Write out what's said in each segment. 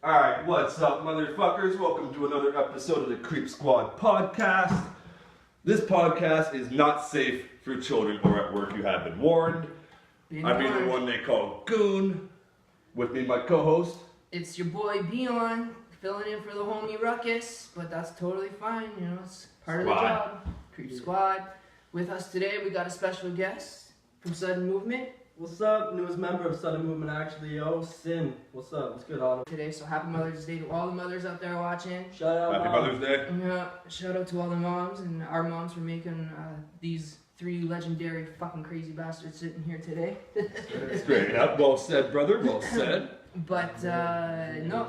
Alright, what's up, motherfuckers? Welcome to another episode of the Creep Squad podcast. This podcast is not safe for children or at work. You have been warned. I'm being the one they call Goon. With me, my co-host. It's your boy Beon, filling in for the homie Ruckus, but that's totally fine, you know, it's part of the job. Creep Squad. With us today, we got a special guest from Sudden Movement. What's up? Newest member of Sudden Movement, actually, yo. Sin. What's up? What's good, Otto? Today, so happy Mother's Day to all the mothers out there watching. Shout out, Happy Mom. Mother's Day. Yeah, shout out to all the moms and our moms for making these three legendary fucking crazy bastards sitting here today. Straight up. Well said, brother. Well said. But, no.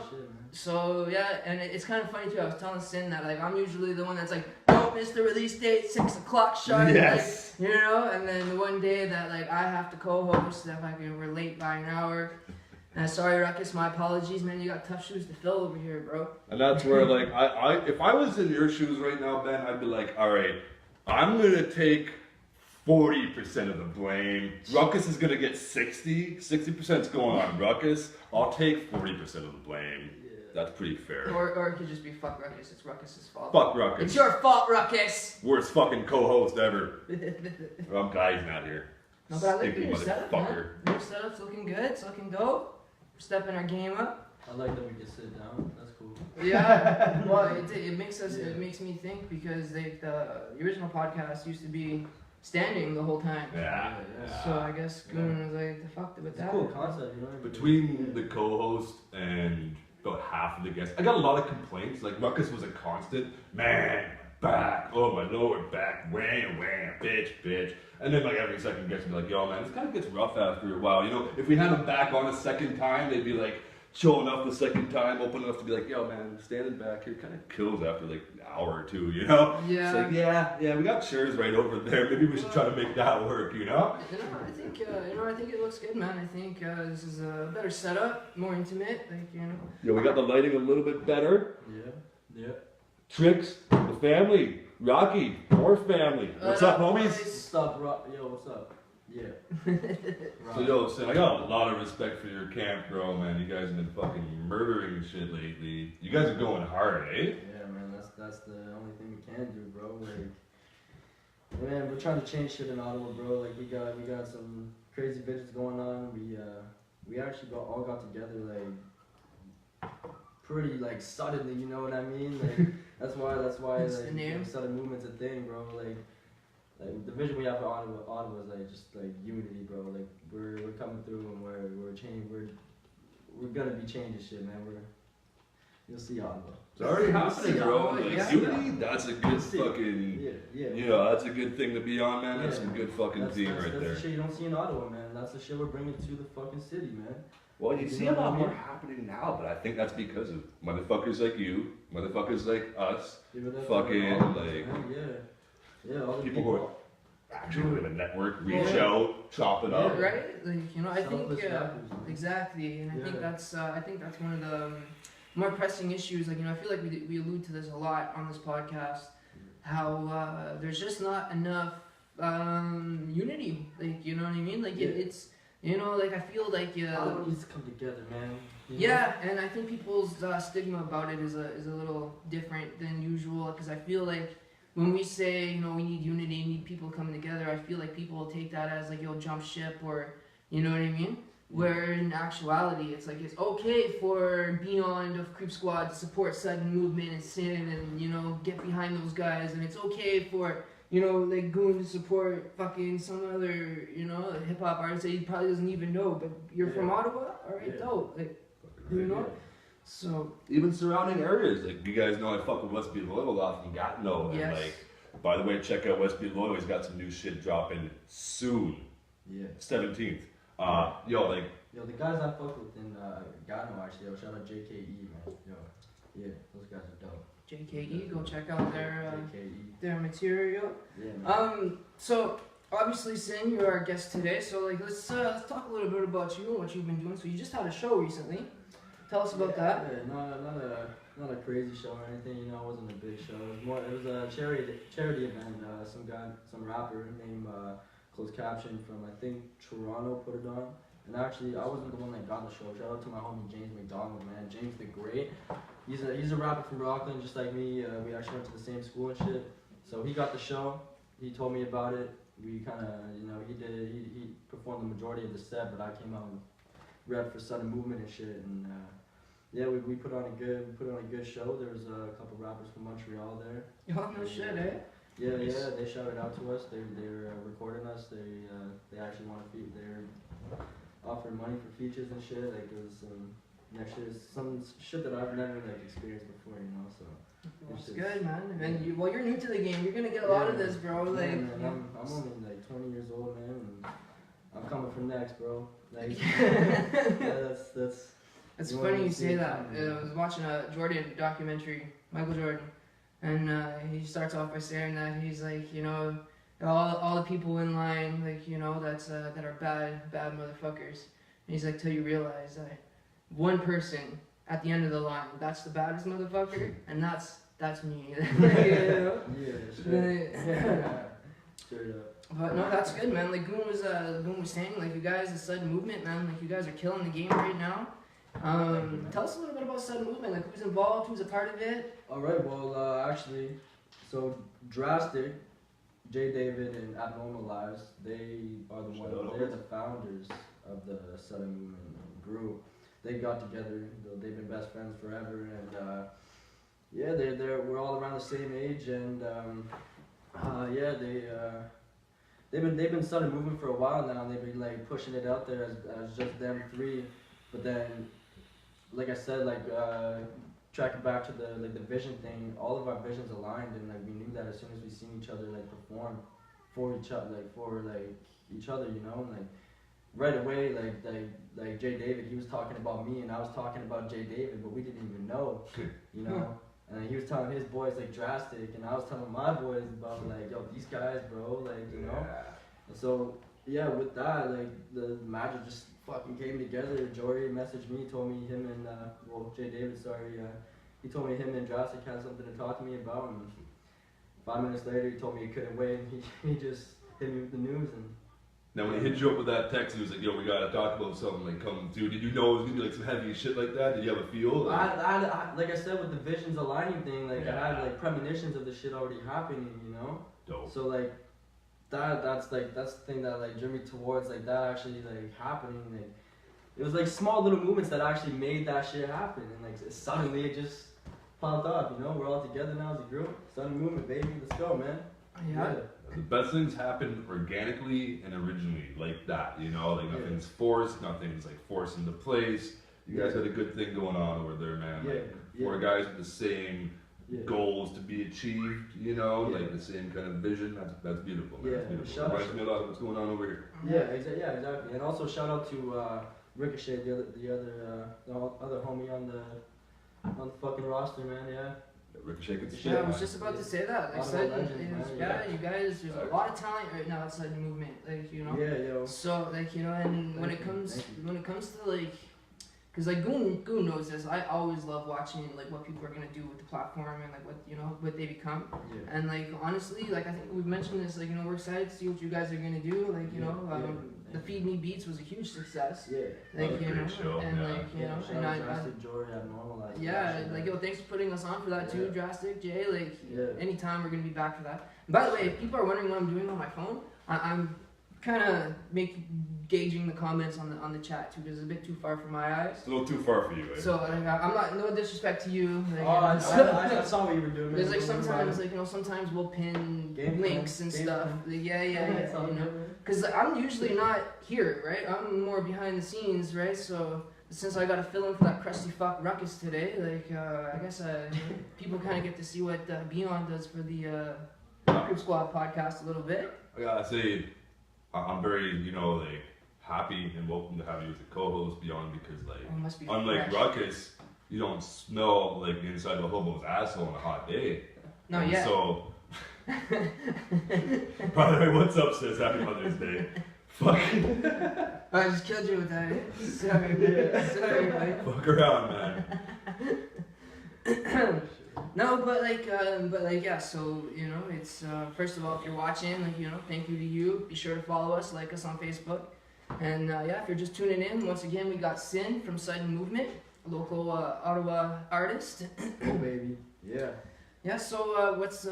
So yeah, and it's kind of funny too. I was telling Sin that like I'm usually the one that's like, don't miss the release date, 6 o'clock sharp. Yes. Like, you know. And then one day that like I have to co-host, that we're late by an hour. And sorry, Ruckus, my apologies, man. You got tough shoes to fill over here, bro. And that's where like I if I was in your shoes right now, Ben, I'd be like, all right, I'm gonna take 40% of the blame. Ruckus is gonna get 60% is going on Ruckus. I'll take 40% of the blame. That's pretty fair. Or it could just be fuck Ruckus. It's Ruckus's fault. Fuck Ruckus. It's your fault, Ruckus. Worst fucking co-host ever. I'm glad he's not here. No, but I like Stinky your setup, man. motherfucker. Your setup's looking good. It's looking dope. We're stepping our game up. I like that we can sit down. That's cool. Yeah, well, it makes me think because the original podcast used to be standing the whole time. Yeah. So I guess Goon was like, the fuck with It's that. a cool concept, you know. Between the co-host and about half of the guests, I got a lot of complaints. Like Ruckus was a constant, man, back, oh my lower back, wham, wham, bitch. And then like every second guest would be like, yo man, this kind of gets rough after a while. You know, if we had him back on a second time, they'd be like, showing up the second time, open enough to be like, yo man, standing back here kind of kills after like an hour or two, you know? Yeah. It's like, yeah, we got chairs right over there. Maybe we should try to make that work, you know? I think it looks good, man. I think this is a better setup, more intimate, like, you know. Yeah, we got the lighting a little bit better. Yeah. Tricks, the family, Rocky, more family. What's up, homies? What's up, Yo, what's up? Yeah. So yo, Sam, I got a lot of respect for your camp, bro, man. You guys have been fucking murdering shit lately. You guys are going hard, eh? Yeah, man. That's the only thing we can do, bro. Like, man, we're trying to change shit in Ottawa, bro. Like, we got some crazy bitches going on. We actually all got together like pretty like suddenly. You know what I mean? Like, that's why That's the like name. sudden movement's a thing, bro. Like the vision we have for Ottawa is like just like unity, bro. Like we're coming through and we're changing. We're gonna be changing shit, man. You'll see Ottawa. It's already happening, bro. Like, Yeah. unity, that's a good fucking, Yeah. you know, that's a good thing to be on, man. That's Yeah. some good fucking team right that's there. the shit you don't see in Ottawa, man. That's the shit we're bringing to the fucking city, man. Well, you You see know a lot what I more mean? happening now, but I think that's because of motherfuckers like you, motherfuckers like us, Give it up to fucking, all of us, like, man. Yeah, all the people who are actually with a network, reach Yeah. out, chop it up. Right? Like, you know, I think Selfless rappers, man. exactly, and I think that's one of the more pressing issues. Like, you know, I feel like we allude to this a lot on this podcast. How there's just not enough unity. Like, you know what I mean? Like it's you know, like I feel like Ottawa needs to come together, man. You know? yeah, and I think people's stigma about it is a little different than usual, because I feel like when we say, you know, we need unity, need people coming together, I feel like people will take that as like, yo, jump ship, or, you know what I mean? Where in actuality, it's like, it's okay for Beyond of Creep Squad to support Sudden Movement and Sin and, you know, get behind those guys, and it's okay for, you know, like Goon to support fucking some other, you know, hip hop artist that he probably doesn't even know, but you're from Ottawa? Alright, dope. Like, you know? So Even surrounding areas, like you guys know I fuck with West Beloit a lot from Gatineau, and Yes. like, by the way, check out West Beloit, he's got some new shit dropping soon, Yeah. 17th. Like, Yo, the guys I fuck with in Gatineau, actually, yo, shout out JKE, man. Yo, yeah, those guys are dope. JKE, go check out JKE. their material. Yeah, man. So obviously, Sin, you're our guest today. So like, let's talk a little bit about you and what you've been doing. So you just had a show recently. Tell us about that. Yeah, not a crazy show or anything. You know, it wasn't a big show. It was a charity event. Some rapper named closed caption from I think Toronto put it on. And actually, I wasn't the one that got the show. Shout out to my homie James McDonald, man. James the Great. He's a rapper from Rockland, just like me. We actually went to the same school and shit. So he got the show. He told me about it. We kind of, you know, he performed the majority of the set, but I came out and rep for Sudden Movement and shit. And yeah, we put on a good show. There was a couple rappers from Montreal there. Oh no shit, eh? Yeah, yeah. They shouted out to us. They were recording us. They actually want to feed. They're offering money for features and shit. Like it was some shit that I've never like experienced before, you know. So it's good, man. And you're new to the game. You're gonna get a lot of this, bro. Like man, I'm only like 20 years old, man, and I'm coming from next, bro. Like yeah, that's. It's funny you say that. I was watching a Jordan documentary, Michael Jordan, and he starts off by saying that he's like, you know, all the people in line, like, you know, that are bad motherfuckers. And he's like, till you realize that one person at the end of the line, that's the baddest motherfucker, and that's me. You know? Yeah, straight up. But no, that's good, man. Like Goon was saying, like you guys, the Sudden Movement, man, like you guys are killing the game right now. Tell us a little bit about Sudden Movement, like who's involved, who's a part of it. Alright, well, actually, so Drastic, J. David, and Abnormal Lives, they are they're the founders of the Sudden Movement group. They got together, they've been best friends forever, and yeah, we're all around the same age, and yeah, they've been Sudden Movement for a while now, and they've been like pushing it out there as just them three, but then, like I said, like tracking back to the vision thing, all of our visions aligned, and like we knew that as soon as we seen each other like perform for each other, each other, you know, and like right away, like Jay David, he was talking about me, and I was talking about Jay David, but we didn't even know, you know. And he was telling his boys like Drastic, and I was telling my boys about like, yo, these guys, bro, like, you know. And so yeah, with that, like the magic just fucking came together. Jory messaged me, told me him and Jay David, sorry, he told me him and Drastic had something to talk to me about, and 5 minutes later he told me he couldn't wait, and he just hit me with the news. And now when he hit you up with that text, he was like, yo, we gotta talk about something, like come through. Did you know it was gonna be like some heavy shit like that? Did you have a feel? I like I said, with the visions aligning thing, like I had like premonitions of the shit already happening, you know. Dope. So like that's the thing that like drew me towards like that actually like happening. Like it was like small little movements that actually made that shit happen, and like suddenly it just popped off. You know, we're all together now as a group. Sudden Movement, baby, let's go, man. Yeah. The best things happen organically and originally, like that, you know, like nothing's forced, nothing's like forced into place. You guys got a good thing going on over there, man. Like four guys with the same goals to be achieved, you know, like the same kind of vision. That's beautiful, man. That's beautiful. Reminds me a lot of what's going on over here. Yeah, exactly. And also shout out to Ricochet, the other homie on the fucking roster, man. Yeah. Ricochet could Yeah, I was just about to say that. Like, you guys, there's a lot of talent right now outside the movement, like, you know. Yeah, yo. So, like, you know, and when it comes to like, cause like Goon knows this. I always love watching like what people are gonna do with the platform and like what they become. Yeah. And like honestly, like I think we've mentioned this. Like, you know, we're excited to see what you guys are gonna do. Like, you know, the Feed Me Beats was a huge success. Yeah. Like, you know, show. And like, you know, and like, yo, thanks for putting us on for that too, Drastic, Jay. Like, anytime we're gonna be back for that. And by the way, if people are wondering what I'm doing on my phone, I'm kind of gauging the comments on the chat too, because it's a bit too far for my eyes. It's a little too far for you, eh? So I'm not, no disrespect to you. Like, I saw what you were doing. There's like sometimes, like, you know, sometimes we'll pin links and stuff. Like, yeah, you know, because I'm usually not here, right? I'm more behind the scenes, right? So since I got to fill in for that crusty fuck Ruckus today, like, I guess people kind of get to see what Beyond does for the Group Squad podcast a little bit. I gotta say, I'm very, you know, like, happy and welcome to have you as a co-host, Beyond, because like, unlike Ruckus, you don't smell like the inside of a hobo's asshole on a hot day. No, yeah. So, by the way, what's up, sis? Happy Mother's Day. Fuck. I just killed you with that. Sorry, mate. Fuck around, man. No, but like, yeah. So, you know, it's first of all, if you're watching, like, you know, thank you to you. Be sure to follow us, like us on Facebook. And yeah, if you're just tuning in, once again, we got Sin from Sudden Movement, a local Ottawa artist. Oh baby, yeah. Yeah. So what's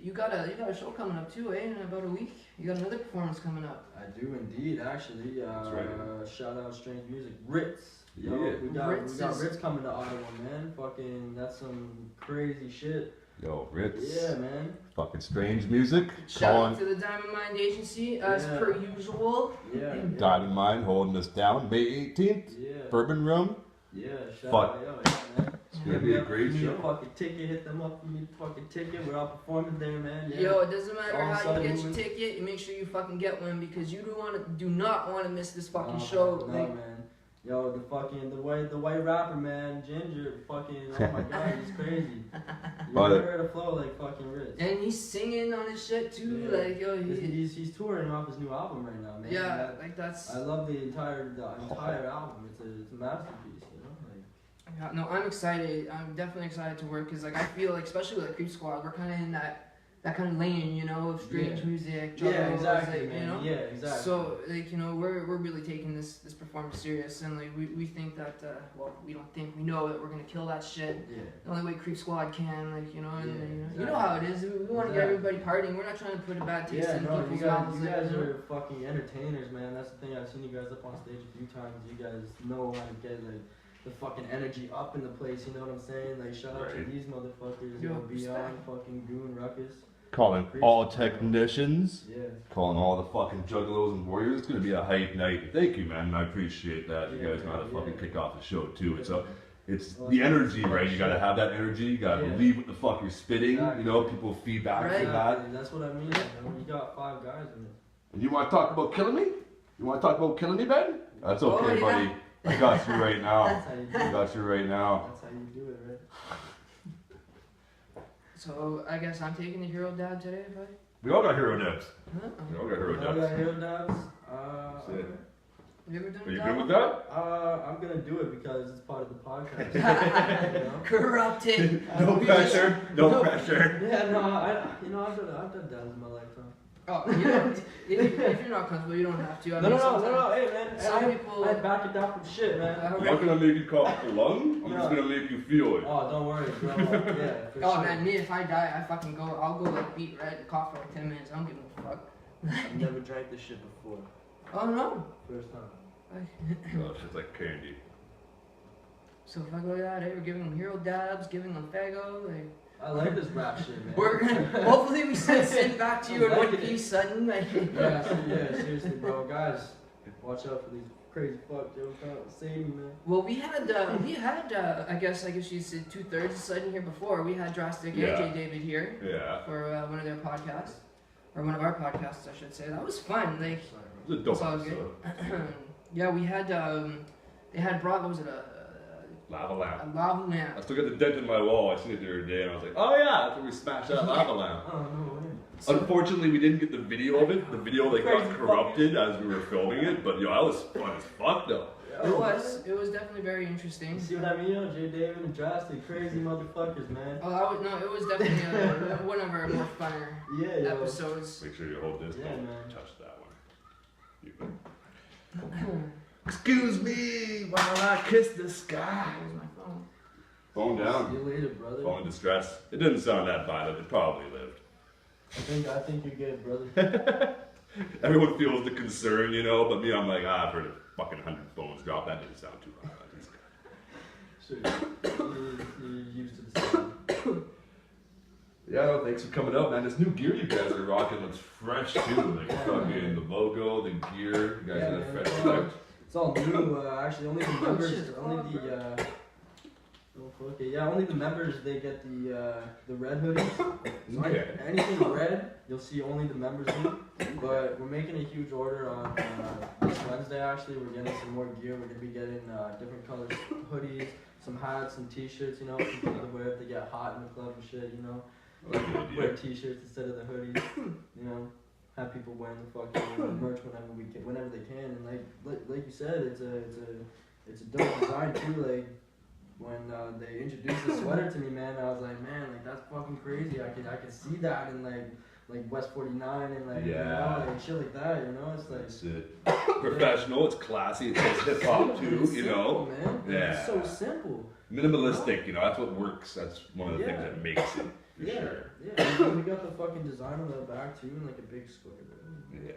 you got a show coming up too, eh? In about a week, you got another performance coming up. I do indeed, actually. That's right. Shout out Strange Music, Ritz. Yeah. We got Ritz Ritz coming to Ottawa, man. Fucking, that's some crazy shit. Yo, Ritz. Yeah, man. Fucking Strange Music. Shout out to the Diamond Mind Agency, as per usual. Yeah. Diamond Mind holding us down. May 18th. Yeah. Bourbon Room. Yeah. Shout Fuck. out, yeah, man. It's gonna be a great You need show. a fucking ticket, hit them up. You need a fucking ticket. We're all performing there, man. Yeah. Yo, it doesn't matter All how you Sudden get your Movement. ticket, you make sure you fucking get one because you do not want to miss this fucking show. No, Like, man. Yo, the white rapper, man, Ginger, fucking, oh my god, he's crazy. You But- never heard a flow like fucking Ritz. and he's singing on his shit too. Yeah. Like, yo, He's touring off his new album right now, man. yeah, like that's. I love the entire album. It's a masterpiece, you know. Like, Yeah, no, I'm excited. I'm definitely excited to work because, like, I feel like, especially with like Creep Squad, we're kind of in that kind of lane, you know, of strange Yeah. music, yeah, juggles, exactly, like, man. you know. Yeah, exactly. So, like, you know, we're really taking this performance serious, and like we think that, well, we don't think, we know that we're gonna kill that shit. yeah. The only way Creep Squad can, like, you know, and Yeah, you know how it is. We want to get everybody partying. We're not trying to put a bad taste Yeah, in no, you people's guys, mouths. you like, guys you know? are fucking entertainers, man. That's the thing. I've seen you guys up on stage a few times. You guys know how to get like the fucking energy up in the place. You know what I'm saying? Like, shout out Right. to these motherfuckers. Yo, You know, Beyond, respect. fucking Goon, Ruckus. Calling all technicians. Yeah. Calling all the fucking juggalos and warriors. It's gonna be a hype night. Thank you, man. I appreciate that. You Yeah, guys know how to yeah. fucking kick off the show too. It's Well, the energy, right? You gotta have that energy. You gotta Yeah. believe what the fuck you're spitting. Exactly. You know, people feedback Right. from that. Exactly. That's what I mean. Man. We got 5 guys in it. And you want to talk about killing me? You want to talk about killing me, Ben? That's okay, Oh, yeah. buddy. I got you right now. That's how you do I it. got you right now. That's how you do it, right? So I guess I'm taking the hero dad today, buddy. We all got hero dubs. Huh? We all got hero I got dubs. hero dabs. That's it. Okay. Have you ever done Are you that good one? with that? I'm gonna do it because it's part of the podcast. You know? Corrupted. No We pressure. just- No pressure. Yeah, no, I've done dabs in my lifetime. Oh, you don't, if you're not comfortable, you don't have to. I mean, sometimes- Hey, man, some people- I back it down from shit, man. I'm not gonna make you cough the lung. I'm just No. gonna make you feel it. Oh, don't worry, bro. Yeah, for Oh sure. man, me, if I die, I fucking go. I'll go like beat red and cough for like 10 minutes. I don't give a fuck. I've never drank this shit before. Oh no. First time. Oh, shit's like candy. So if I go like that, hey, we're giving them hero dabs, giving them fago. Like, I like this rap shit, man. we're gonna. Hopefully, we send back to you in I'm one liking it. piece, sudden. Like, Yeah, seriously, bro. Guys, watch out for these crazy fuck Joe. Save me, man. well, we had I guess you said 2/3 of sudden here before. We had Drastic Yeah. and J David here Yeah. for one of their podcasts, or one of our podcasts, I should say. That was fun. Like. Sorry, It was a dope It's all good. episode. Yeah, we had they had brought, what was it, Lava lamp. a lava lamp. I still got the dent in my wall. I seen it the other day and I was like, oh yeah, that's where we smashed that lava lamp. bro. Oh, no way. Unfortunately, we didn't get the video of it. The video like got Crazy corrupted as we were filming it. But yo, that was fun as fuck though. It was definitely very interesting. You see what I mean? Yo, J. David and Drastic, crazy motherfuckers, man. Oh, it was definitely one of our more funner Yeah, yo. episodes. Make sure you hold this. Yeah, Don't man. touch that one. You can. Excuse me while I kiss the sky. That was my phone. Phone See down. you later, brother. Phone in distress. It didn't sound that violent. It probably lived. I think you're good, brother. Everyone feels the concern, you know, but me, I'm like, I've heard of fucking 100 phones drop. That didn't sound too violent. Sure. You're used to the sound. Yeah, no, thanks for coming out, man. This new gear you guys are rocking looks fresh too. Like fucking the logo, the gear. You guys got a man. fresh look. It's all new. Actually, only the members. shit, Only the. Okay, yeah, only the members they get the red hoodies. So Okay. anything red, you'll see only the members in. But we're making a huge order on this Wednesday. Actually, we're getting some more gear. We're gonna be getting different colors hoodies, some hats, some T-shirts. You know, for people to wear if they get hot in the club and shit. You know, That's a good wear idea. T-shirts instead of the hoodies. You know, have people wearing the fucking merch whenever they can. And like you said, it's a dope design too. Like. When they introduced the sweater to me, man, I was like, man, like that's fucking crazy. I could see that, and like like West 49 and like, Yeah. you know, like shit like that, you know? It's like, That's it. Professional, it's classy, it's hip hop too, it's you simple, know? man. Yeah. It's so simple. Minimalistic, you know, that's what works. That's one of the things Yeah. that makes it, for Yeah, sure. yeah. We got the fucking design on the back too, and like a big square. Yeah.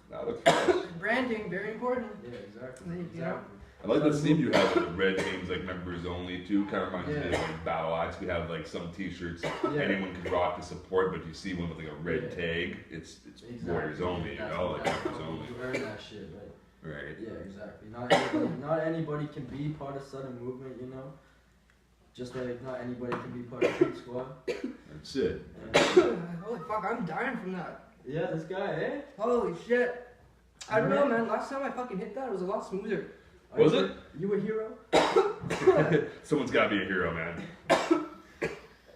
That looks fresh. Branding, very important. Yeah, exactly. You know? Exactly. I like the theme you have with the red names, like members only too. Kind of reminds me of Yeah. like Battle Axe. We have like some T-shirts Yeah. anyone can rock to support, but you see one with like a red Yeah. tag, it's Exactly. Warriors only, you That's know, what- like that's members what only. You earn that shit, right? Right. Yeah, exactly. Not anybody can be part of sudden movement, you know. Just like not anybody can be part of Creep Squad. That's it. Holy fuck, I'm dying from that. Yeah, this guy, eh? Holy shit. I don't know, man. Last time I fucking hit that, it was a lot smoother. Was it? You a hero? Someone's gotta be a hero, man.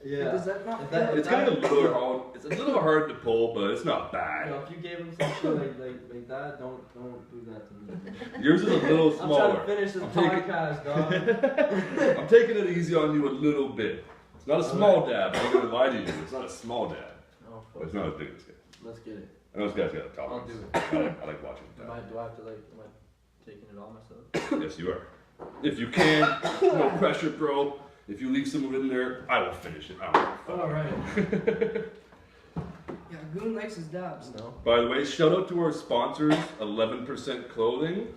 Yeah. Does that not If that- feel- It's kind of a little hard. It's a little hard to pull, but it's not You bad. know, if you gave him some shit like that, don't do that to me. Yours is a little I'm trying smaller. to finish this I'm taking- podcast, dog. I'm taking it easy on you a little bit. It's not a small dab. I'm not gonna lie to you. It's not a small dab. Oh, But it's not as big as this guy. Let's get it. I know this guy's got a I'll tolerance. do it. I like watching Do that. I have to am I taking it all myself? Yes, you are. If you can, no pressure, bro. If you leave some of it in there, I will finish it. I don't give a fuck. Alright. Yeah, Goon likes his dabs. No. By the way, shout out to our sponsors, 11% Clothing,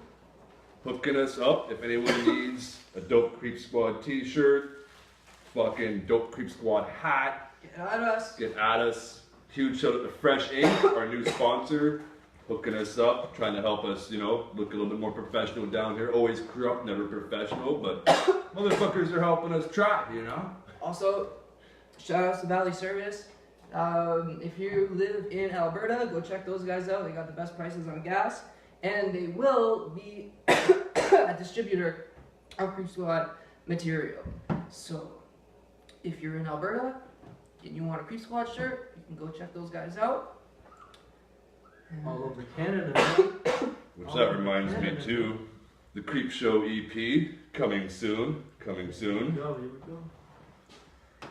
hooking us up. If anyone needs a Dope Creep Squad t-shirt, fucking Dope Creep Squad hat, Get at us. get at us. Huge shout out to Fresh Ink, our new sponsor, hooking us up, trying to help us, you know, look a little bit more professional down here. Always corrupt, never professional, but motherfuckers are helping us try, you know? Also, shout outs to Valley Service. If you live in Alberta, go check those guys out. They got the best prices on gas, and they will be a distributor of Creep Squad material. So, if you're in Alberta and you want a Creep Squad shirt, you can go check those guys out. All over Canada, man. Which that reminds me too, the Creep Show EP, coming soon, coming soon. Here we go.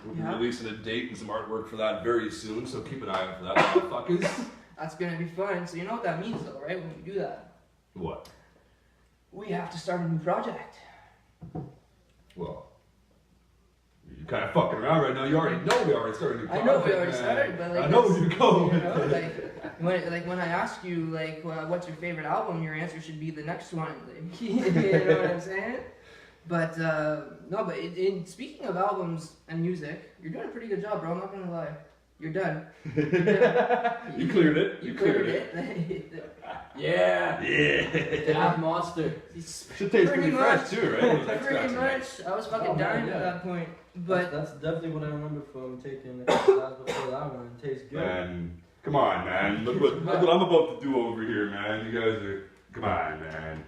We'll be Yeah. releasing a date and some artwork for that very soon, so keep an eye out for that, motherfuckers. That's gonna be fun. So you know what that means, though, right? When we do that, What? we have to start a new project. Well, you're kind of fucking around right now. You already know we already started a new I project. know we already man. started, but like I know that's- where you're going. You know, when I ask you like what's your favorite album, your answer should be the next one. Like, you know what I'm saying? But no, but speaking of albums and music, you're doing a pretty good job, bro. I'm not gonna lie. You're done. You cleared it. You cleared it. Yeah. Yeah. Dab monster. Should taste pretty fresh much. too, right? Those extracts Pretty are nice. much. I was fucking Oh, man, dying yeah. at that point. But That's definitely what I remember from taking the class before that one. It tastes good. Man, come on, man. Look what I'm about to do over here, man. You guys are. Come on, man.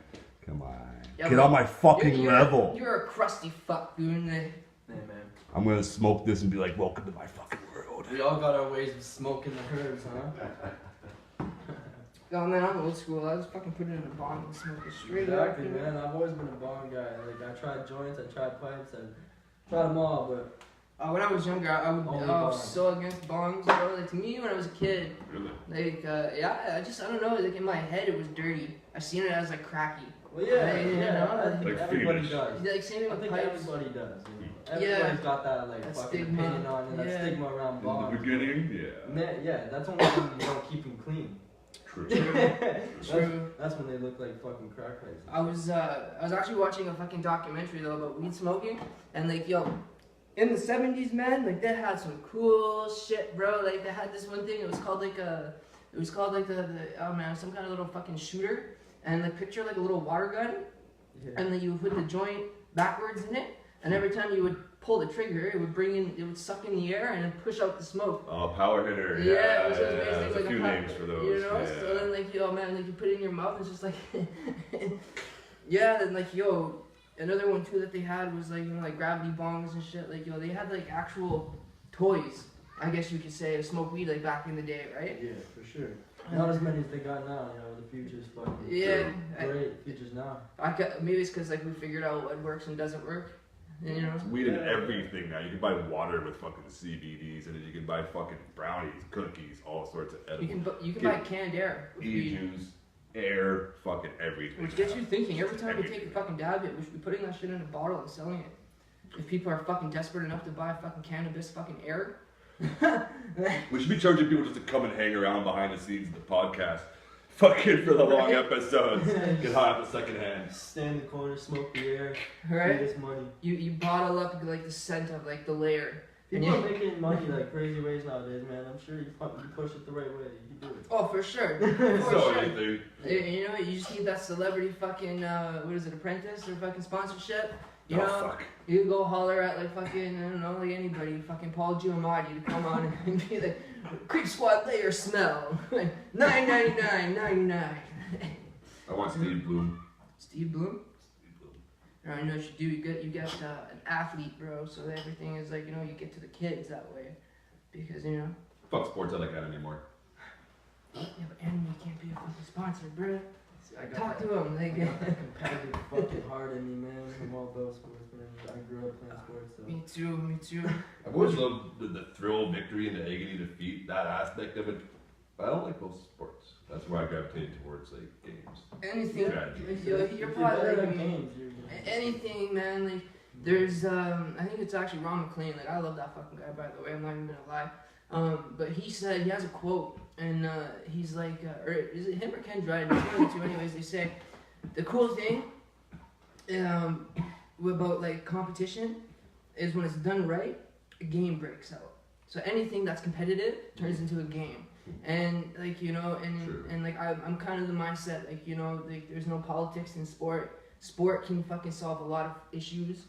Come on. Yeah, Get but on my fucking you're, level. You're a crusty fuck, Goon. Hey, man. I'm gonna smoke this and be like, welcome to my fucking world. We all got our ways of smoking the herbs, huh? Oh man, I'm old school. I just fucking put it in a bong and smoke it straight Exactly, up. man. I've always been a bong guy. Like, I tried joints, I tried pipes, and tried them all, but When I was younger, I was Only was bongs. so against bongs, bro. Like to me, when I was a kid, Really? like I don't know. Like in my head, it was dirty. I seen it as like cracky. well, yeah, Yeah, yeah. like Everybody fiendish. does. Like same thing I with think pipes. everybody does. You know? Yeah. Everybody's got that like That fucking stigma. opinion on it, that Yeah. stigma around In bongs. the beginning, yeah. Man, yeah, that's only when you don't keep them clean. True. True. That's when they look like fucking crackheads. I was actually watching a fucking documentary though about weed smoking, and like yo, in the 70s, man, like they had some cool shit, bro. Like they had this one thing. It was called like the oh man, some kind of little fucking shooter, and like picture like a little water gun, Yeah. and then you would put the joint backwards in it, and every time you would pull the trigger, it would suck in the air and then push out the smoke. Oh, power hitter. Yeah, Yeah, it was yeah, basically there's like a few power- names for those. You know, yeah. so then like yo man, like you put it in your mouth, it's just like yeah, and like yo, another one too that they had was like like gravity bongs and shit. Like yo, they had like actual toys, I guess you could say, of smoke weed like back in the day, right? Yeah, for sure. Not as many as they got now, you know, the future's fucking Yeah, great. Futures now. maybe it's because like we figured out what works and doesn't work. You know? It's weed in everything now. You can buy water with fucking CBDs in it. You can buy fucking brownies, cookies, all sorts of edibles. You can buy canned air. With weed. juice, air, fucking everything. Which gets you thinking, every time we take a fucking dab hit, we should be putting that shit in a bottle and selling it. If people are fucking desperate enough to buy fucking cannabis fucking air. We should be charging people just to come and hang around behind the scenes of the podcast. Fucking for the long episodes. Get high off the second hand. Stand in the corner, smoke the air, Right? feed us money. You bottle up like the scent of like the layer. People are making money like crazy ways nowadays, man. I'm sure you push it the right way. You can do it. Oh, for sure. For So sure. anything. You know, you just need that celebrity fucking, what is it, apprentice or fucking sponsorship? You Oh, know, fuck. you go holler at like fucking, I don't know, like anybody, fucking Paul Giamatti to come on and be like, Creep Squad layer smell, $9.99.99. I want Steve Bloom. Steve Bloom? Steve Bloom. I know what you do. You get an athlete, bro. So everything is like, you know, you get to the kids that way, because you know. Fuck sports, I like that anymore. Yeah, but anime can't be a fucking sponsor, bro. I got Talk that- to him, like. I got that competitive fucking heart in me, man. I'm all about sports, man. I grew up playing sports, so. Me too. Me too. I've always loved the thrill, victory, and the agony, defeat, that aspect of it. But I don't like most sports. That's where I gravitated towards, like, games. Anything. Strategy. You're If you're probably better like at me. games, you're Anything, man. Like, there's, I think it's actually Ron McLean. Like, I love that fucking guy, by the way. I'm not even gonna lie. But he said, he has a quote, and he's like, or is it him or Ken Dryden? One of the two, anyways. They say, the cool thing about like competition is when it's done right, a game breaks out. So anything that's competitive turns into a game. And like, you know, and like I'm kind of the mindset, like, you know, like there's no politics in sport. Sport can fucking solve a lot of issues,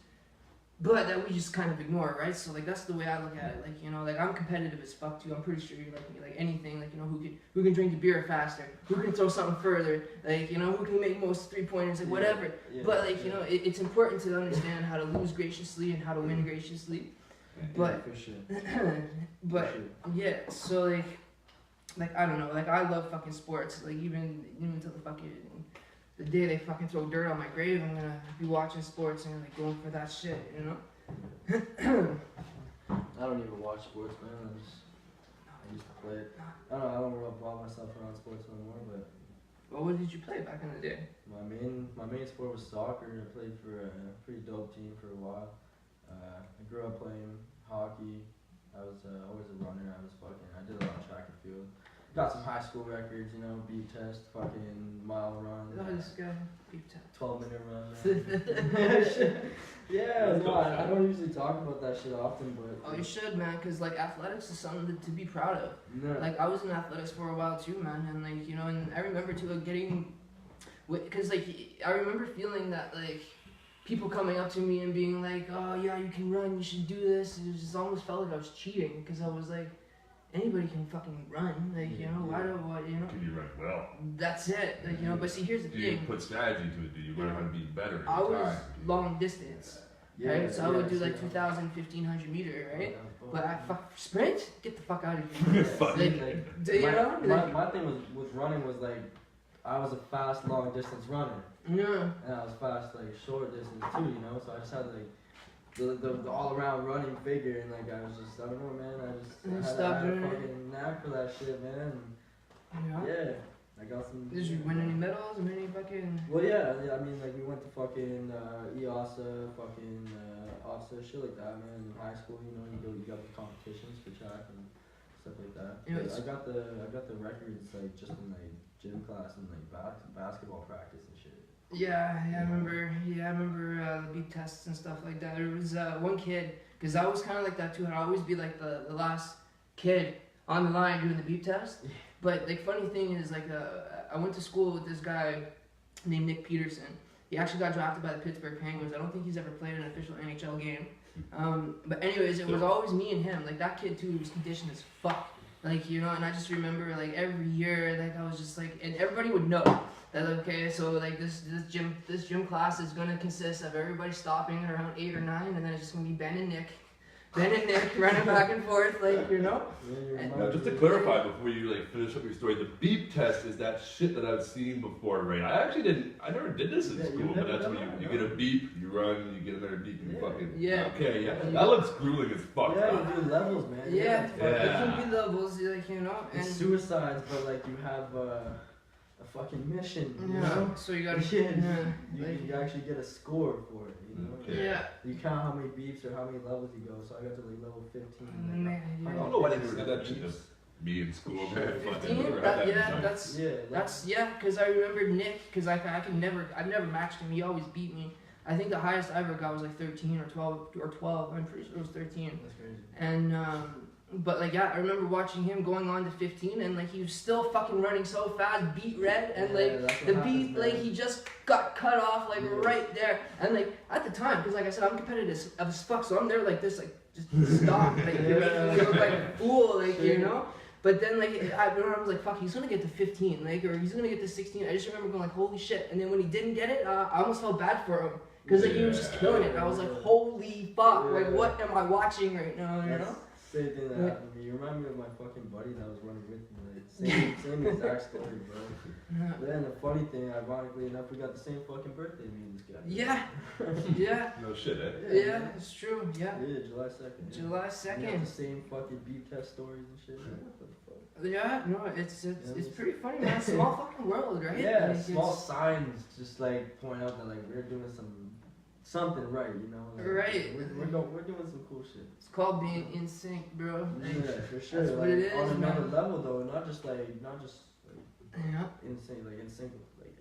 but that we just kind of ignore, right? So like that's the way I look at it. Like, you know, like I'm competitive as fuck too. I'm pretty sure you're like me. Like anything, like, you know, who can drink the beer faster, who can throw something further, like, you know, who can make most 3-pointers, like whatever. Yeah, But like, you know, it's important to understand how to lose graciously and how to win graciously. But for sure. but For sure. yeah, so like I don't know, like I love fucking sports. Like even till the day they fucking throw dirt on my grave, I'm gonna be watching sports and like going for that shit, you know. I don't even watch sports, man. I used to play it. I don't revolve myself around sports no more, but Well, what did you play back in the day? my main sport was soccer. I played for a pretty dope team for a while. I grew up playing hockey. I was always a runner. I did a lot of track and field. Got some high school records, you know, beep test, fucking mile run, Oh, this guy, deep tap. 12-minute run. Yeah, no, I don't usually talk about that shit often, but Oh, you should, man, because like athletics is something to be proud of. no. Like I was in athletics for a while too, man, and like, you know, and I remember too, like getting, because like I remember feeling that like people coming up to me and being like, oh yeah, you can run, you should do this. It just almost felt like I was cheating, because I was like, anybody can fucking run, like, you know, why do what, you know? Can you run well? That's it, like, you know. But see, here's the Do you thing. put strategy to it? Do you learn how to be better? in I was time? long distance, right? So I would do like 2,000, 1,500 meter, right? But I sprint, get the fuck out of here. Fuck. Like, do you know? Like, My thing with running was like, I was a fast long distance runner, no. and I was fast like short distance too, you know. So I just had like the all around running figure, and like I was just, I don't know, man. I had Stop a doing it. fucking knack for that shit, man. Yeah. Yeah, I got some. Did you win any medals? Any fucking? Well, yeah. I mean, like we went to fucking EASA, fucking OFSA, shit like that, man. In high school, you know, you got the competitions for track and stuff like that. You know, I got the records like just in like gym class and like basketball practice and shit. Yeah, I remember the beep tests and stuff like that. There was one kid, because I was kind of like that too, and I always be like the last kid on the line doing the beep test. But like funny thing is, like I went to school with this guy named Nick Peterson. He actually got drafted by the Pittsburgh Penguins. I don't think he's ever played an official NHL game. But anyways, it was always me and him. Like that kid too, he was conditioned as fuck. Like, you know, and I just remember like every year, like I was just like, and everybody would know that, okay, so like this gym class is gonna consist of everybody stopping around 8 or 9, and then it's just gonna be Ben and Nick Ben and Nick running back and forth, like, you know. Now, just to clarify before you like finish up your story, the beep test is that shit that I've seen before, right? I never did this in school, but that's when you get a beep, you run, you get another beep, and you fucking. Yeah. Okay, yeah. That looks grueling as fuck. Yeah, you do levels, man. Yeah, It's it fucking- can be levels, like, you know. And It's suicides, but like you have a fucking mission. You know? so you gotta. You actually get a score for it. You know. Okay. Yeah. You count how many beeps or how many levels you go. So I got to like level 15. Man, I yeah. don't know why they never did that shit. Me in school, man. Fucking 15? never had that Yeah, in that's. Yeah. That's because I remember Nick because I never matched him. He always beat me. I think the highest I ever got was like 13 or 12. I'm pretty sure it was 13. That's crazy. And but like yeah, I remember watching him going on to 15 and like he was still fucking running so fast, beat red, and like that's what the happens, beat man. like he just got cut off like Yeah. right there. And like at the time, because like I said, I'm competitive as fuck, so I'm there like this, like just stop, like you're making me look like a fool, like you know. But then like I remember I was like, fuck, he's gonna get to 15, like, or he's gonna get to 16. I just remember going like, holy shit. And then when he didn't get it, I almost felt bad for him. Because like he was just killing it. I was like, holy fuck, like what am I watching right now, you know? Same thing that happened to me. You remind me of my fucking buddy that was running with me. Like, same exact story, bro. Yeah. Then the funny thing, ironically enough, we got the same fucking birthday, me and this guy. Yeah, yeah, No shit, eh? yeah, it's true, yeah. Yeah, July 2nd. Yeah. July We 2nd. have the same fucking beep test stories and shit. Man. What the fuck? Yeah, no, it's pretty funny, man. Small fucking world, right? Yeah, Like, small it's- signs just like point out that like we're doing something right, you know? Like, Right. We're doing some cool shit. It's called being in sync, bro. Like, Yeah, for sure. that's like, what it is, on another man. level though, not just yeah, insane, like in sync with like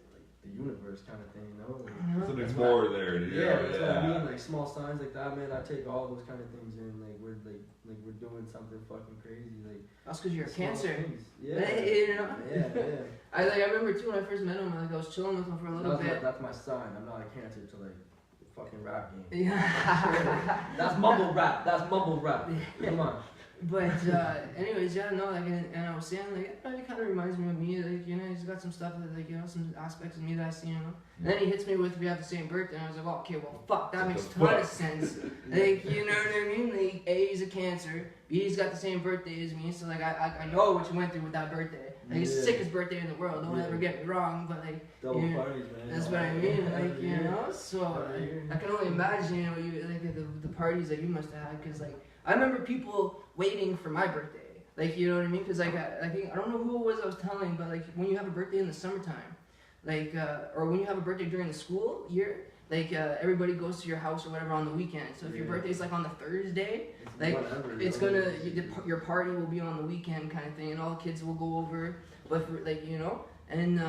the universe kind of thing, you know? Like, yeah. Something's more there. yeah, that's what I mean. Like small signs like that, man. I take all those kind of things in. Like we're doing something fucking crazy. Like That's because you're a small cancer. things. Yeah. You know? Yeah. I remember too when I first met him, like I was chilling with him for a little bit. That's my sign. I'm not a cancer to like the fucking rap game. Yeah. That's mumble rap. Come on. But anyways, yeah, no, like, and I was saying, like, it kind of reminds me of me, like, you know, he's got some stuff that, like, you know, some aspects of me that I see, you know. And then he hits me with, we have the same birthday, and I was like, oh, okay, well, fuck, that makes a ton of sense. Like, you know what I mean? Like, A, he's a cancer, B, he's got the same birthday as me, so, like, I know what you went through with that birthday. Like, it's the sickest birthday in the world, don't ever get me wrong, but, like, Double yeah, parties, man. that's what I mean, like, you know, so I can only imagine, you know, like the parties that you must have had, because, like, I remember people waiting for my birthday, like, you know what I mean, because, like, I think, I don't know who it was I was telling, but, like, when you have a birthday in the summertime, like, or when you have a birthday during the school year, like, everybody goes to your house or whatever on the weekend, so if your birthday's, like, on the Thursday, like, it's gonna, your party will be on the weekend kind of thing, and all the kids will go over, but, for, like, you know, and,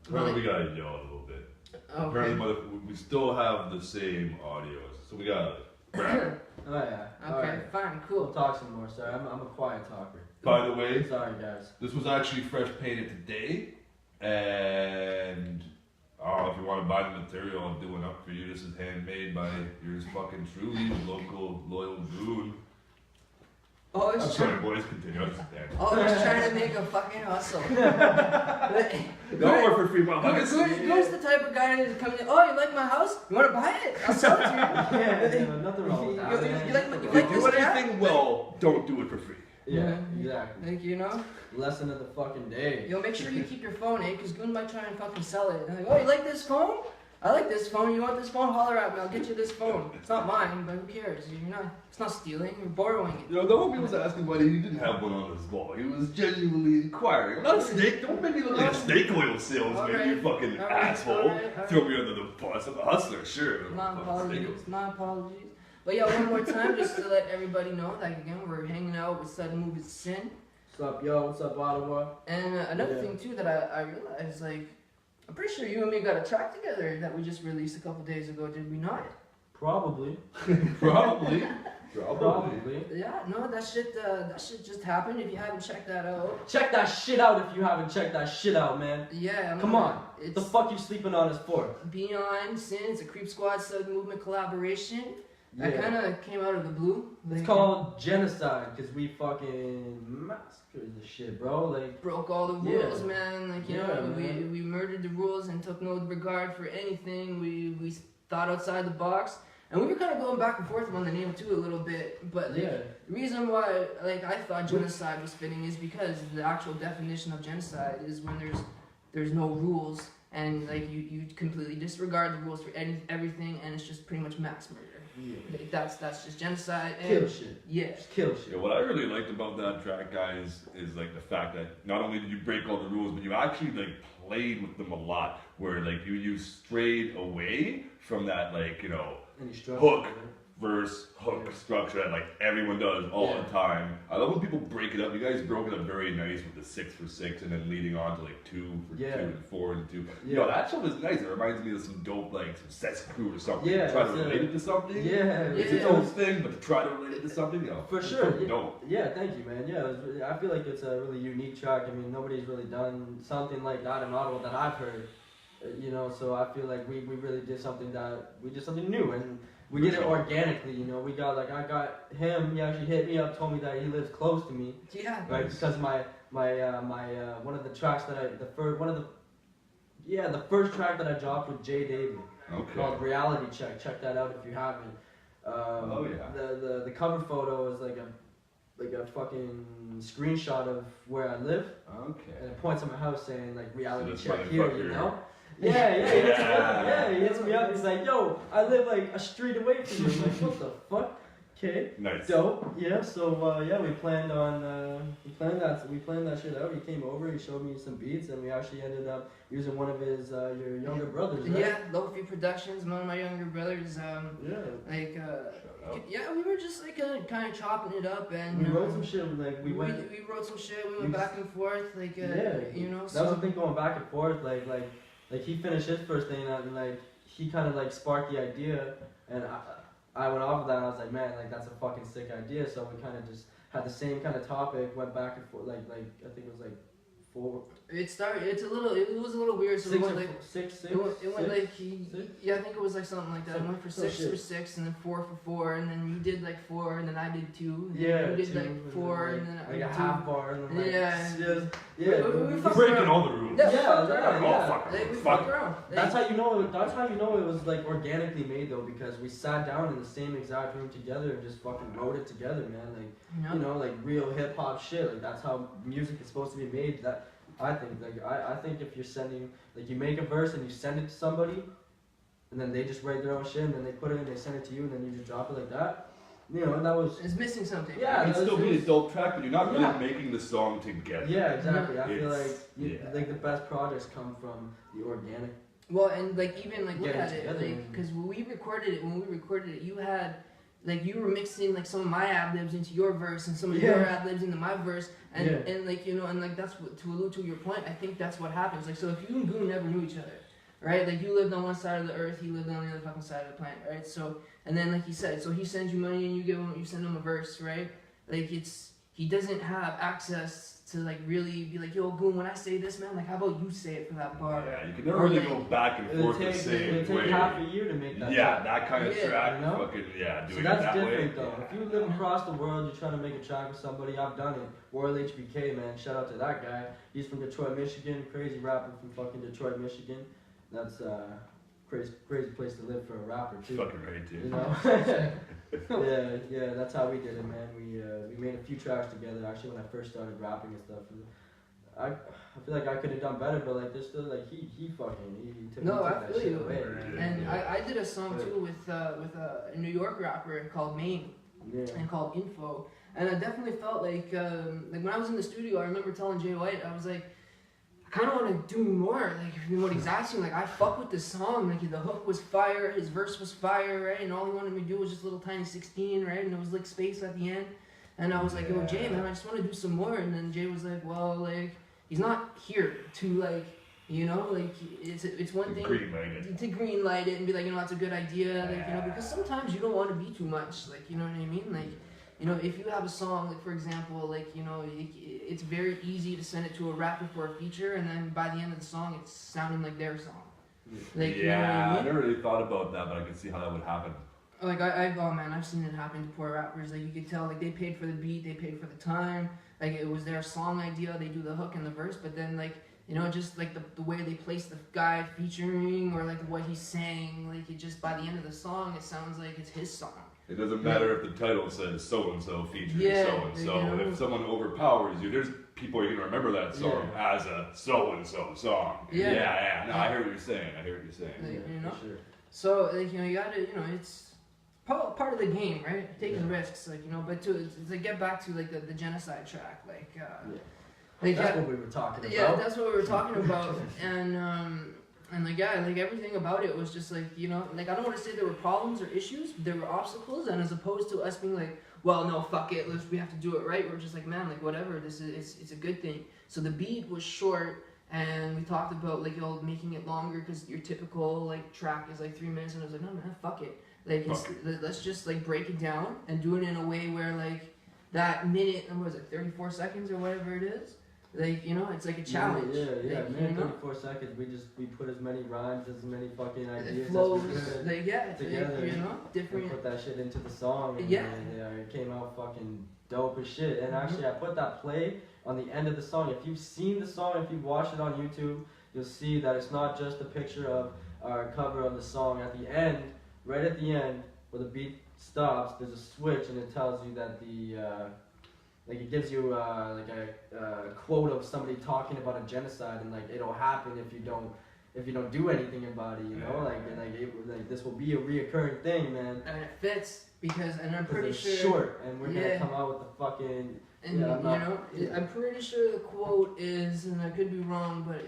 Well, we gotta yell a little bit. okay. Apparently, we still have the same audios, so we gotta rap. Oh yeah. Okay, Alright. fine, We'll cool. talk some more. Sorry, I'm a quiet talker. By the way, Sorry, guys. this was actually fresh painted today, and if you want to buy the material, I'm doing up for you. This is handmade by yours fucking truly, local loyal Goon. Oh, I'm it's sorry, boys. Continue. I understand. always trying to make a fucking hustle. Don't work for free, motherfuckers. Goon's the type of guy that comes in, oh, you like my house? You want to buy it? I'll sell it to you. Yeah, nothing wrong with that. You like If this you do cat? anything well, don't do it for free. Yeah, exactly. Like, you know? Lesson of the fucking day. Yo, make sure you keep your phone, because Goon might try and fucking sell it. And like, oh, you like this phone? I like this phone. You want this phone? Holler at me. I'll get you this phone. It's not mine, but who cares? It's not stealing. You're borrowing it. You know, the homie was asking why he didn't have one on his wall. He was genuinely inquiring. I'm not a snake. Don't make me look like a snake oil salesman, Alright, you fucking alright, asshole. alright. Throw me under the bus. I'm a hustler, sure. My I'm a snake apologies. oil. My apologies. But yeah, one more time, just to let everybody know, like, again, we're hanging out with Sudden Movies Sin. What's up, yo? What's up, Ottawa? And another Yeah. thing, too, that I realized, like, I'm pretty sure you and me got a track together that we just released a couple days ago, did we not? Probably. Probably. Yeah, no, that shit just happened. If you haven't checked that out, Check that shit out if you haven't checked that shit out, man. yeah. Come on. It's The fuck you sleeping on us for? Beyond Sin. It's a Creep Squad Sudden Movement collaboration. That Yeah. kind of came out of the blue. It's Like, called genocide because we fucking massacred the shit, bro. Like, broke all the Yeah. rules, man. Like, you Yeah, know, man. we murdered the rules and took no regard for anything. We thought outside the box. And we were kind of going back and forth on the name too a little bit, but like, the reason why like I thought genocide was fitting is because the actual definition of genocide is when there's no rules and like you completely disregard the rules for everything and it's just pretty much mass murder. Yeah. Like, that's just genocide. And, Kill shit. Yeah. Just kill shit. Yeah, what I really liked about that track, guys, is like the fact that not only did you break all the rules, but you actually like played with them a lot. Where like you strayed away from that like Any structure, hook, right? verse, hook structure that like everyone does all the time. I love when people break it up. You guys broke it up very nice with the 6 for 6 and then leading on to like 2 for 2 and 4 and 2. Yeah. That shit was nice. It reminds me of some dope like some sex crew or something. Yeah, Try to relate it to something. Yeah, It's its own thing, but to try to relate it to something, for sure. Dope. Yeah, thank you, man. Yeah, I feel like it's a really unique track. I mean, nobody's really done something like that in Ottawa that I've heard. So I feel like we really did something new, and we did it organically. We got I got him. He actually hit me up, told me that he lives close to me. Yeah. Right, because my one of the tracks that the first track that I dropped with Jay David. Okay. Called Reality Check. Check that out if you haven't. Oh yeah. The cover photo is like a fucking screenshot of where I live, Okay. and it points at my house saying like reality So check this here, motherfucker- Yeah, he hits me up. He's like, yo, I live like a street away from you. I'm like, what the fuck? Okay. Nice. Dope. Yeah. So we planned that shit out. He came over. He showed me some beats, and we actually ended up using one of his your younger brothers. Right? Yeah, Lofi Productions, one of my younger brothers. We were just like kind of chopping it up, and We wrote some shit. Like we wrote some shit. We went back and forth. Like That was the thing, going back and forth. Like he finished his first thing, and like he kind of like sparked the idea, and I went off of that. And I was like, man, like that's a fucking sick idea. So we kind of just had the same kind of topic, went back and forth. Like I think it was like 4. It was a little weird. So it went like six. It went like Six? I think it was like something like that. It went for 6 for 6, and then 4 for 4, and then you did like 4, and then I did 2. And then you did 2, like 4, and then I like did a 2. half bar, and then like We You're fucked breaking around. all the rules. Yeah, we Yeah, fucked yeah, around. Oh, fuck. Like, we Fuck. fucked around. That's how you know. That's how you know it was like organically made though, because we sat down in the same exact room together and just fucking wrote it together, man. Like like real hip hop shit. Like that's how music is supposed to be made. That I think. Like I think if you're sending, like you make a verse and you send it to somebody, and then they just write their own shit and then they put it in, they send it to you, and then you just drop it like that. And that was. It's missing something. Yeah, It can still be a dope track, but you're not really Yeah. making the song together. Yeah, exactly. I feel It's- like like the best projects come from the organic. Well, and like even like look Getting at it, together like and- because when we recorded it, you had like you were mixing like some of my ad libs into your verse and some of your ad libs into my verse, and and like and like that's what, to allude to your point. I think that's what happens. Like so, if you and Goon never knew each other, right? Like you lived on one side of the earth, he lived on the other fucking side of the planet, right? So and then like he said, so he sends you money and you send him a verse, right? Like he doesn't have access to like really be like, yo, Goon, when I say this, man, like how about you say it for that bar? Yeah, you can never really go back and It'll forth the same take way. half a year to make that. Yeah, track. that kind of track, you know? fucking, doing So it that's that different way. though. If you live across the world, you're trying to make a track with somebody, I've done it. Royal HBK, man, shout out to that guy. He's from Detroit, Michigan, crazy rapper from fucking Detroit, Michigan. That's crazy place to live for a rapper too. Fucking right, dude. You know? yeah, that's how we did it, man. We made a few tracks together actually when I first started rapping and stuff. And I feel like I could have done better, but like there's still like he took No, I that feel shit you. away. And I did a song too with a New York rapper called Maine and called Info, and I definitely felt like when I was in the studio, I remember telling Jay White, I was like, I kind of want to do more, like what he's asking. Like I fuck with this song, like the hook was fire, his verse was fire, right? And all he wanted me to do was just a little tiny 16, right? And it was like space at the end, and I was like, yo, Jay, man, I just want to do some more. And then Jay was like, well, like he's not here to like. Like it's one thing to green light it and be like, that's a good idea, like, because sometimes you don't want to be too much, like, you know what I mean? Like, if you have a song, like, for example, like, it's very easy to send it to a rapper for a feature, and then by the end of the song, it's sounding like their song. Like, you know what I mean? I never really thought about that, but I could see how that would happen. Like, I've seen it happen to poor rappers. Like, you could tell, like, they paid for the beat, they paid for the time, like, it was their song idea, they do the hook and the verse, but then, like, You know, just like the way they place the guy featuring or like what he's saying, like it just by the end of the song, it sounds like it's his song. It doesn't matter if the title says so and so featuring so and so. You know? If someone overpowers you, there's people are gonna remember that song as a so and so song. Yeah. No, I hear what you're saying. Like, you know. For sure. So like, you know, you gotta, you know, it's part of the game, right? Taking risks, like, you know. But to get back to like the genocide track, like. Like, that's what we were talking about. Yeah, that's what we were talking about, and like like everything about it was just like, you know, like I don't want to say there were problems or issues, but there were obstacles, and as opposed to us being like, well, no, fuck it, we have to do it right. We're just like, man, like whatever, it's a good thing. So the beat was short, and we talked about like, you know, making it longer because your typical like track is like 3 minutes, and I was like, no man, fuck it, like let's just like break it down and do it in a way where like that minute, what was it, 34 seconds or whatever it is. Like, you know, it's like a challenge. Yeah. Like, Man, you know? 34 seconds. We put as many rhymes, as many fucking ideas It flows. as we could Like, together. you know, different. And put that shit into the song. And it came out fucking dope as shit. And actually, I put that play on the end of the song. If you've seen the song, if you've watched it on YouTube, you'll see that it's not just a picture of our cover of the song. At the end, right at the end, where the beat stops, there's a switch, and it tells you that like it gives you like a quote of somebody talking about a genocide, and like it'll happen if you don't do anything about it, you know, like this will be a reoccurring thing, man. And it fits because, and I'm pretty sure short, and we're gonna come out with the fucking. And I'm pretty sure the quote is, and I could be wrong, but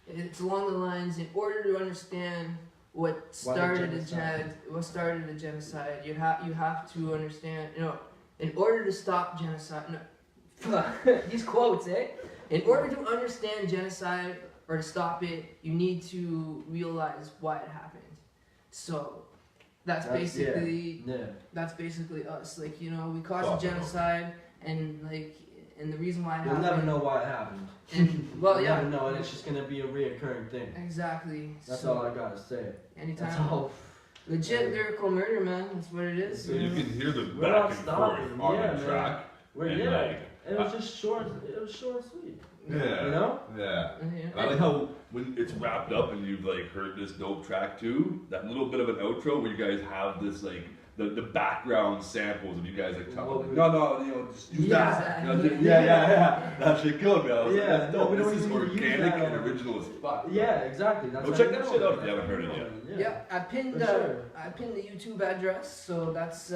it's along the lines: in order to understand what started a genocide, you have to understand, you know. In order to stop genocide, these quotes, in order to understand genocide or to stop it, you need to realize why it happened. So that's basically us. Like, you know, we caused a genocide, and the reason why it happened. We'll never know why it happened. And we'll never know, and it's just gonna be a reoccurring thing. Exactly. That's all I gotta say. Anytime. That's all. Legit lyrical murder, man. That's what it is. So you can hear the We're back not and stopping. forth on the track. It was just short. It was short and sweet. Yeah. You know? Yeah. I like how when it's wrapped up and you've like heard this dope track too, that little bit of an outro where you guys have this like the background samples of you guys like talking like, no, you know, just use that. You know, yeah. That shit killed me. I was like, that's dope. We don't this is even use organic that and original as fuck. Yeah, exactly. That's check that shit out if you haven't heard it yet. Yeah, I pinned the YouTube address, so that's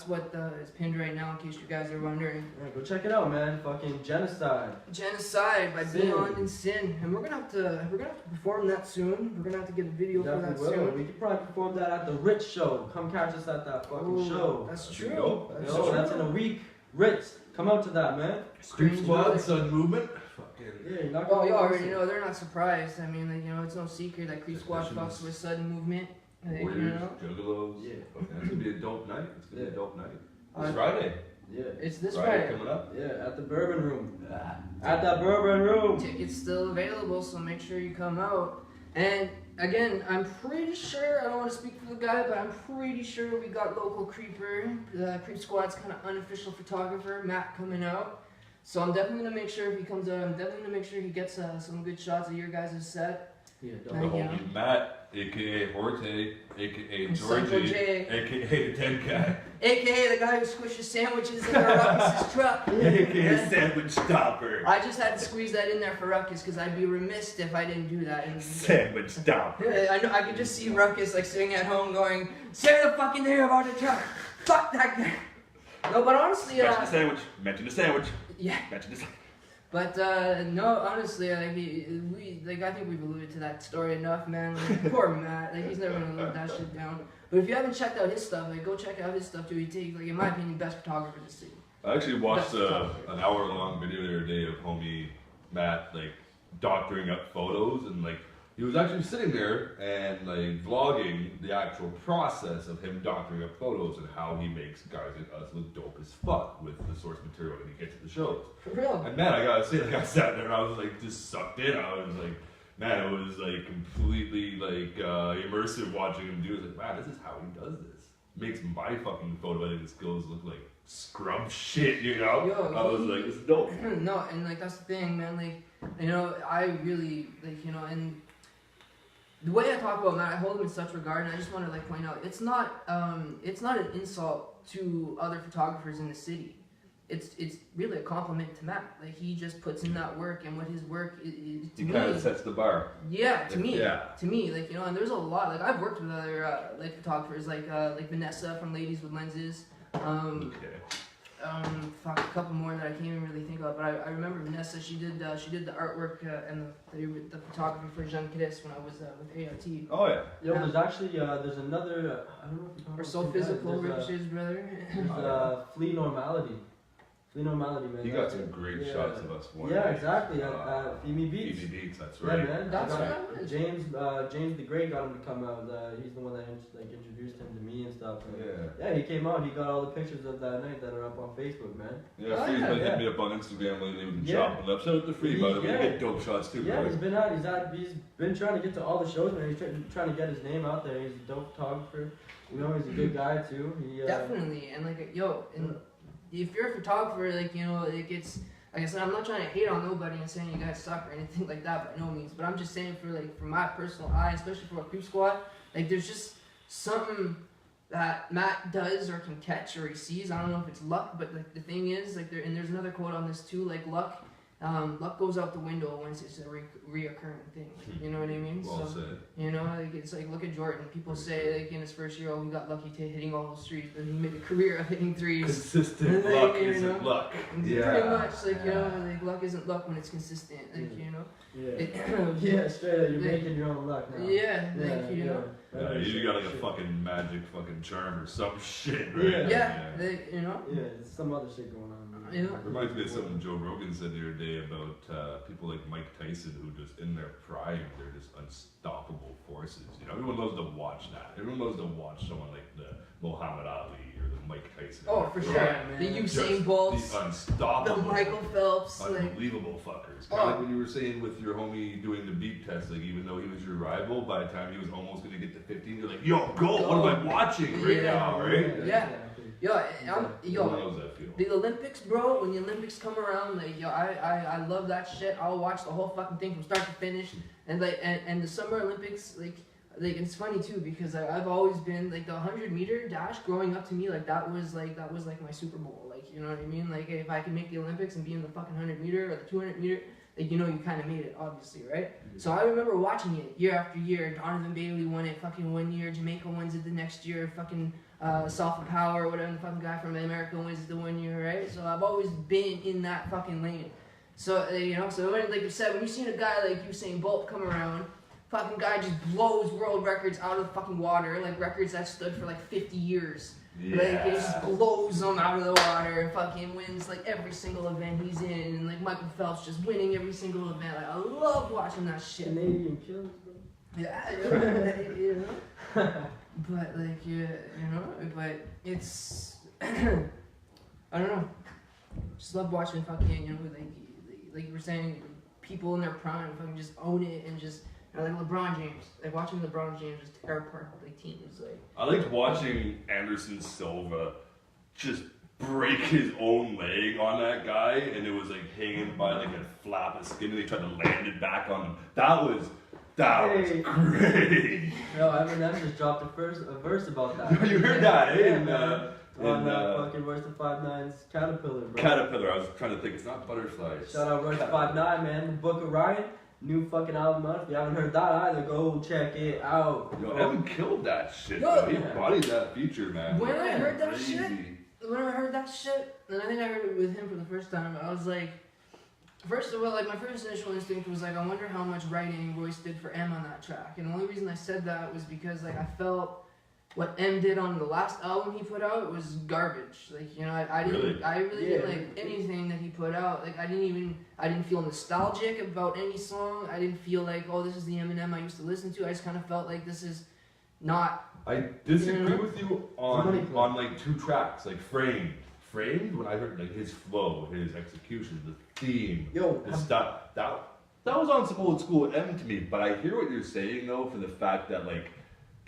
what is pinned right now in case you guys are wondering. Yeah, go check it out, man. Fucking Genocide. Genocide by Beyond and Sin, and we're gonna have to perform that soon. We're gonna have to get a video for that soon. We could probably perform that at the Ritz show. Come catch us at that fucking show. That's true. That's in a week. Ritz, come out to that, man. Creep Squad, Sun Movement. Yeah, you're not gonna you already know. They're not surprised. I mean, like, you know, it's no secret that Creep Squad fucks with Sudden Movement. Like, Warriors, you know? Juggalos. Yeah. It's gonna be a dope night. It's It's Friday. Yeah. It's this Friday. Coming up. Yeah, at the Bourbon Room. At the Bourbon Room. Tickets still available, so make sure you come out. And again, I'm pretty sure, I don't want to speak for the guy, but I'm pretty sure we got local Creeper, the Creep Squad's kind of unofficial photographer, Matt, coming out. So I'm definitely going to make sure if he comes out, I'm definitely going to make sure he gets some good shots of your guys' set. Yeah, The homie Matt, a.k.a. Horte, a.k.a. Georgie, a.k.a. the Ted guy. A.k.a. the guy who squishes sandwiches in Ruckus's truck. A.k.a. Sandwich Stopper. I just had to squeeze that in there for Ruckus because I'd be remiss if I didn't do that. Sandwich Stopper. I know, I could just see Ruckus like sitting at home going, say the fucking thing about the truck. Fuck that guy. No, but honestly, mention the sandwich. Mention the sandwich. Yeah. Mention the sandwich. But no, honestly, I think we've alluded to that story enough, man. Like, poor Matt, like he's never gonna live that shit down. But if you haven't checked out his stuff, like go check out his stuff too. He takes, like, in my opinion, best photographer to see. I actually watched an hour-long video the other day of homie Matt like doctoring up photos, and like he was actually sitting there and like vlogging the actual process of him doctoring up photos and how he makes guys like us look dope as fuck with the source material that he gets at the shows. For real. And man, I gotta say, like I sat there and I was like just sucked in. I was like, man, it was like completely like immersive watching him do it. Like, wow, this is how he does this. makes my fucking photo editing skills look like scrub shit, you know? Yo, I was like, it's dope. No, and like that's the thing, man. Like, you know, I really like, you know, and the way I talk about Matt, I hold him in such regard, and I just want to like point out, it's not an insult to other photographers in the city. It's really a compliment to Matt. Like, he just puts in that work, and what his work is to He me. kind of sets the bar. Yeah, to me, like, you know, and there's a lot. Like, I've worked with other like photographers, like Vanessa from Ladies with Lenses. Fuck, a couple more that I can't even really think of. But I remember Vanessa. She did the artwork and the photography for Jean Cadis when I was with ART. Oh yeah. Yo, there's actually there's another I don't know if you Or So Physical, Ricochet's brother. There's Flea Normality. Flea Normality, man. You got some great shots of us. One Yeah, day. exactly. At Femi Beach. Femi Beach, that's Yeah, right. man. That's I got- what I was. James the Great got him to come out. He's the one that introduced him to me and stuff. And Yeah. yeah, he came out. He got all the pictures of that night that are up on Facebook, man. Yeah, Oh, Free's yeah, been yeah. hitting me up on Instagram lately with the Yeah. chopping up. Shout out to Free, by the way. Yeah. You get dope shots too, Yeah, bro. he's been trying to get to all the shows, man. He's trying to get his name out there. He's a dope photographer. You know, he's a good guy too. He Definitely, and like, yo, and if you're a photographer, like, you know, like, it's like I said, I'm not trying to hate on nobody and saying you guys suck or anything like that by no means, but I'm just saying for my personal eye, especially for a creep squad, like, there's just something that Matt does or can catch or he sees. I don't know if it's luck, but like, the thing is, like, there's another quote on this too, like, luck goes out the window once it's a reoccurring thing. You know what I mean? Well So, said. you know, like, it's like, look at Jordan. People say, like, in his first year, oh, he got lucky hitting all those threes, but he made a career of hitting threes. Consistent Like, luck you isn't know, luck. Pretty much, like, you know, like, luck isn't luck when it's consistent. Like, you know. yeah, straight up, you're making your own luck now. Yeah, like, you know. Yeah, you got like a fucking magic fucking charm or some shit, right? Yeah, like, you know. Yeah, it's some other shit going on. Man. Yeah. Reminds me of something Joe Rogan said the other day about people like Mike Tyson who just in their prime, they're just unstoppable forces. You know, everyone loves to watch that. Everyone loves to watch someone like the Muhammad Ali or the Mike Tyson. Oh, for sure. man. The Just Usain Bolts, these the unstoppable, Michael Phelps, like. unbelievable fuckers. Kind Oh. of like when you were saying with your homie doing the beep test, like even though he was your rival, by the time he was almost gonna get to 15, you're like, yo, go! What am I watching right Yeah. now, right? Yeah. Exactly. Yo, Everyone yo, knows that feel. the Olympics, bro, when the Olympics come around, like, yo, I love that shit. I'll watch the whole fucking thing from start to finish. And like, and the Summer Olympics, like it's funny too, because I've always been, like, the 100-meter dash growing up to me, like, that was like my Super Bowl. Like, you know what I mean? Like, if I could make the Olympics and be in the fucking 100-meter or the 200-meter, like, you know, you kind of made it, obviously, right? So I remember watching it year after year. Donovan Bailey won it fucking 1 year. Jamaica wins it the next year. Fucking South of Power, whatever, the fucking guy from America wins it the 1 year, right? So I've always been in that fucking lane. So, you know, so when, like you said, when you seen a guy like Usain Bolt come around, fucking guy just blows world records out of the fucking water, like records that stood for like 50 years. Like, it just blows them out of the water and fucking wins like every single event he's in, and like Michael Phelps just winning every single event. Like, I love watching that shit. Canadian killers, bro. Yeah, you know. But like, yeah, you know, but it's I don't know. Just love watching fucking, you know, like you were saying, people in their prime fucking just own it and just. You know, like LeBron James, like watching LeBron James just tear apart like teams, like. I liked watching Anderson Silva just break his own leg on that guy, and it was like hanging by like a flap of skin, and they tried to land it back on him. That was great. Yo, Eminem just dropped a verse about that. You heard that, eh? Yeah, on fucking Royce the 5'9's Caterpillar, bro. Caterpillar. I was trying to think. It's not Butterfly. Shout out Royce the 5'9, man. The Book of Ryan. New fucking album out. If you haven't heard that either, go check it out. Yo, Evan killed that shit. Yo, He bodied that feature, man. When I heard that Crazy. shit, and I think I heard it with him for the first time, I was like, first of all, like, my first initial instinct was like, I wonder how much writing Royce did for M on that track. And the only reason I said that was because, like, I felt what M did on the last album he put out was garbage. Like, you know, I really didn't like anything that he put out. Like, I didn't feel nostalgic about any song. I didn't feel like, oh, this is the Eminem I used to listen to. I just kind of felt like this is not. I disagree Yeah. with you on like two tracks, like Framed. Framed, when I heard like his flow, his execution, the theme, Yo, the stuff, that was on some old school M to me. But I hear what you're saying though, for the fact that like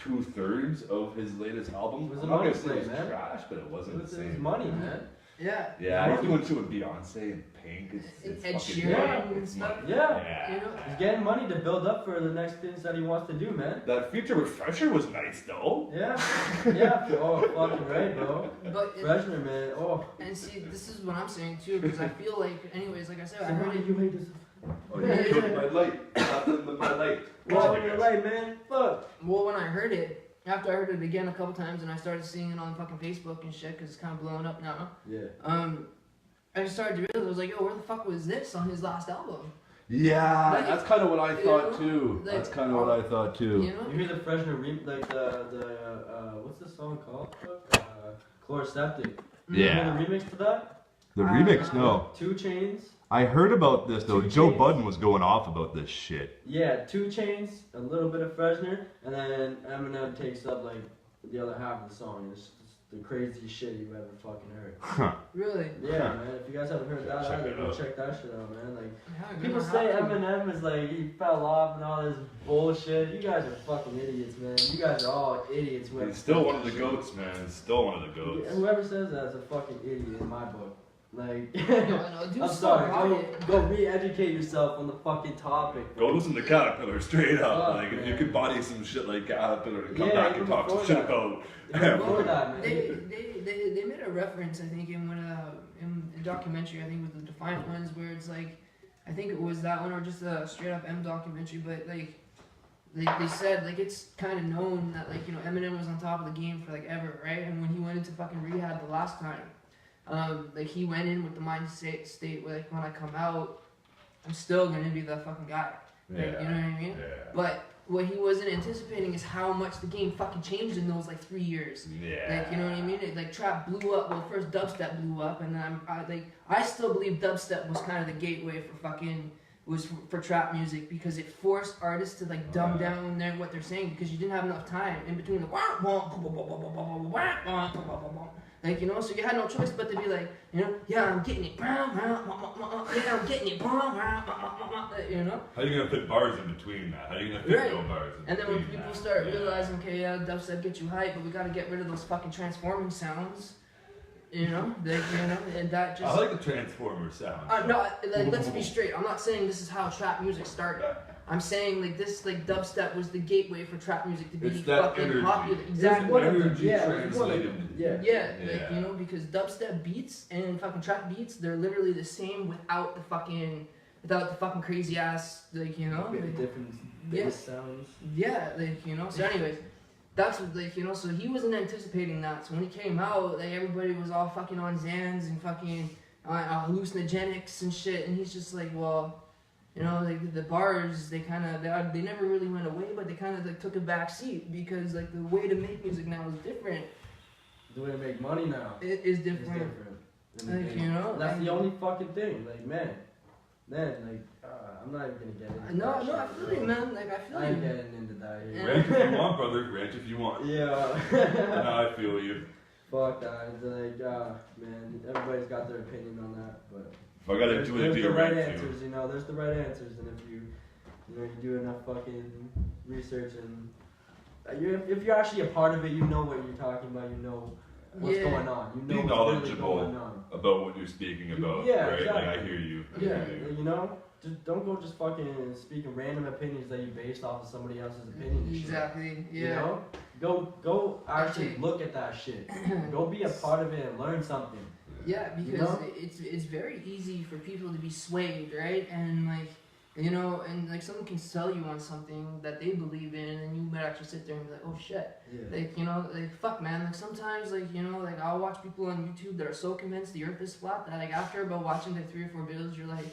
2/3 of his latest album. It was I'm a not money gonna say it was play, man. trash, but it wasn't It's the same. money, man. Yeah. Yeah, he's doing shit with Beyonce and Pink. It's Ed fucking Sheeran money. and It's stuff. money. Yeah. You know? He's getting money to build up for the next things that he wants to do, man. That feature with Fresher was nice though. Yeah. Yeah. Oh, fucking right, bro. But Freshener, man. Oh. and see, this is what I'm saying too, because I feel like, anyways, like I said, I So heard why it. did you hate this? Oh, you killed my light. Nothing but my light. Well, you're right, man. Fuck. Well, when I heard it, after I heard it again a couple times, and I started seeing it on fucking Facebook and shit, because it's kind of blowing up now. Yeah. I started to realize, I was like, yo, where the fuck was this on his last album? Yeah, Like, that's kind of what I you thought know, too. like, That's kind of what I thought too. You know? You hear the Freshener like what's the song called? Chloroseptic. You hear the remix to that? The remix, no. 2 Chainz. I heard about this though. 2 Joe Chainz. Budden was going off about this shit. Yeah, 2 Chainz, a little bit of Freshener, and then Eminem takes up like the other half of the song. It's the craziest shit you've ever fucking heard. Huh. Really? Yeah, man. If you guys haven't heard that, Check I it go out. check that shit out, man. Like Yeah, people gonna say have to. Eminem is like he fell off and all this bullshit. You guys are fucking idiots, man. You guys are all idiots. whoever He's still says one of that the shit. goats, man. He's still one of the goats. Whoever says that is a fucking idiot in my book. Like, No, dude, I'm so sorry. quiet. Go re-educate yourself on the fucking topic. Go listen to Caterpillar straight up. Oh, like if you man. could body some shit like Caterpillar and come Yeah, back and even talk some before shit that. about. Even before that, man. They made a reference, I think, in the documentary, I think it was the Defiant ones, where it's like, I think it was that one or just a straight up M documentary, but like they said like it's kind of known that like, you know, Eminem was on top of the game for like ever, right? And when he went into fucking rehab the last time, like he went in with the mindset where like when I come out, I'm still gonna be the fucking guy. Like, you know what I mean? Yeah. But what he wasn't anticipating is how much the game fucking changed in those like 3 years. Yeah. Like, you know what I mean? It, like trap blew up. Well, first dubstep blew up, and then I still believe dubstep was kind of the gateway for trap music, because it forced artists to like dumb down what they're saying, because you didn't have enough time in between the like, you know, so you had no choice but to be like, you know, yeah, I'm getting it, yeah, I'm getting it, you know. How are you gonna fit bars in between that? How are you gonna fit Right. no bars in And then when between people that? start realizing, okay, yeah, dubstep gets you hype, but we gotta get rid of those fucking transforming sounds, you know, and that just. I like the Transformer sound. No, like, let's be straight. I'm not saying this is how trap music started. I'm saying like this, like dubstep was the gateway for trap music to be It's that fucking energy. popular. It's Exactly. one of them, energy yeah, it was one of translated. them, yeah. Yeah, Yeah. like, you know, because dubstep beats and fucking trap beats, they're literally the same without the fucking crazy ass, like, you know. Bit Like, different Yeah. bass sounds. yeah, like, you know. So anyways, that's what, like, you know, so he wasn't anticipating that. So when he came out, like, everybody was all fucking on Xans and fucking hallucinogenics and shit, and he's just like, well, you know, like the bars, they never really went away, but they kind of like took a back seat, because like the way to make music now is different. The way to make money now It is is different. different. Like, you know, that's like- the only fucking thing. Like, man, like, I'm not even gonna get into No, that no, I shit, feel bro. you, man. Like, I feel I ain't you. getting into that here. Rant if you want, brother. Rant if you want. Yeah. No, I feel you. Fuck that. It's like, man, everybody's got their opinion on that, but If I gotta there's, do it, there's do the your right rant answers, too. you know. There's the right answers, and if you do enough fucking research and if you're actually a part of it, you know what you're talking about. You know what's Yeah. going on. You Be know what's really knowledgeable going on. about what you're speaking about. Yeah, right? Like I exactly. hear you. I Yeah, hear you. you know, just don't go just fucking speaking random opinions that you based off of somebody else's opinion. and shit. Exactly. You Yeah. know, go actually Okay. look at that shit. Go be a part of it and learn something. Yeah, because You know? it's very easy for people to be swayed, right? And like, you know, and like someone can sell you on something that they believe in, and you might actually sit there and be like, oh shit. Yeah. Like, you know, like, fuck, man. Like, sometimes, like, you know, like, I'll watch people on YouTube that are so convinced the earth is flat that, like, after about watching, like, 3 or 4 videos, you're like,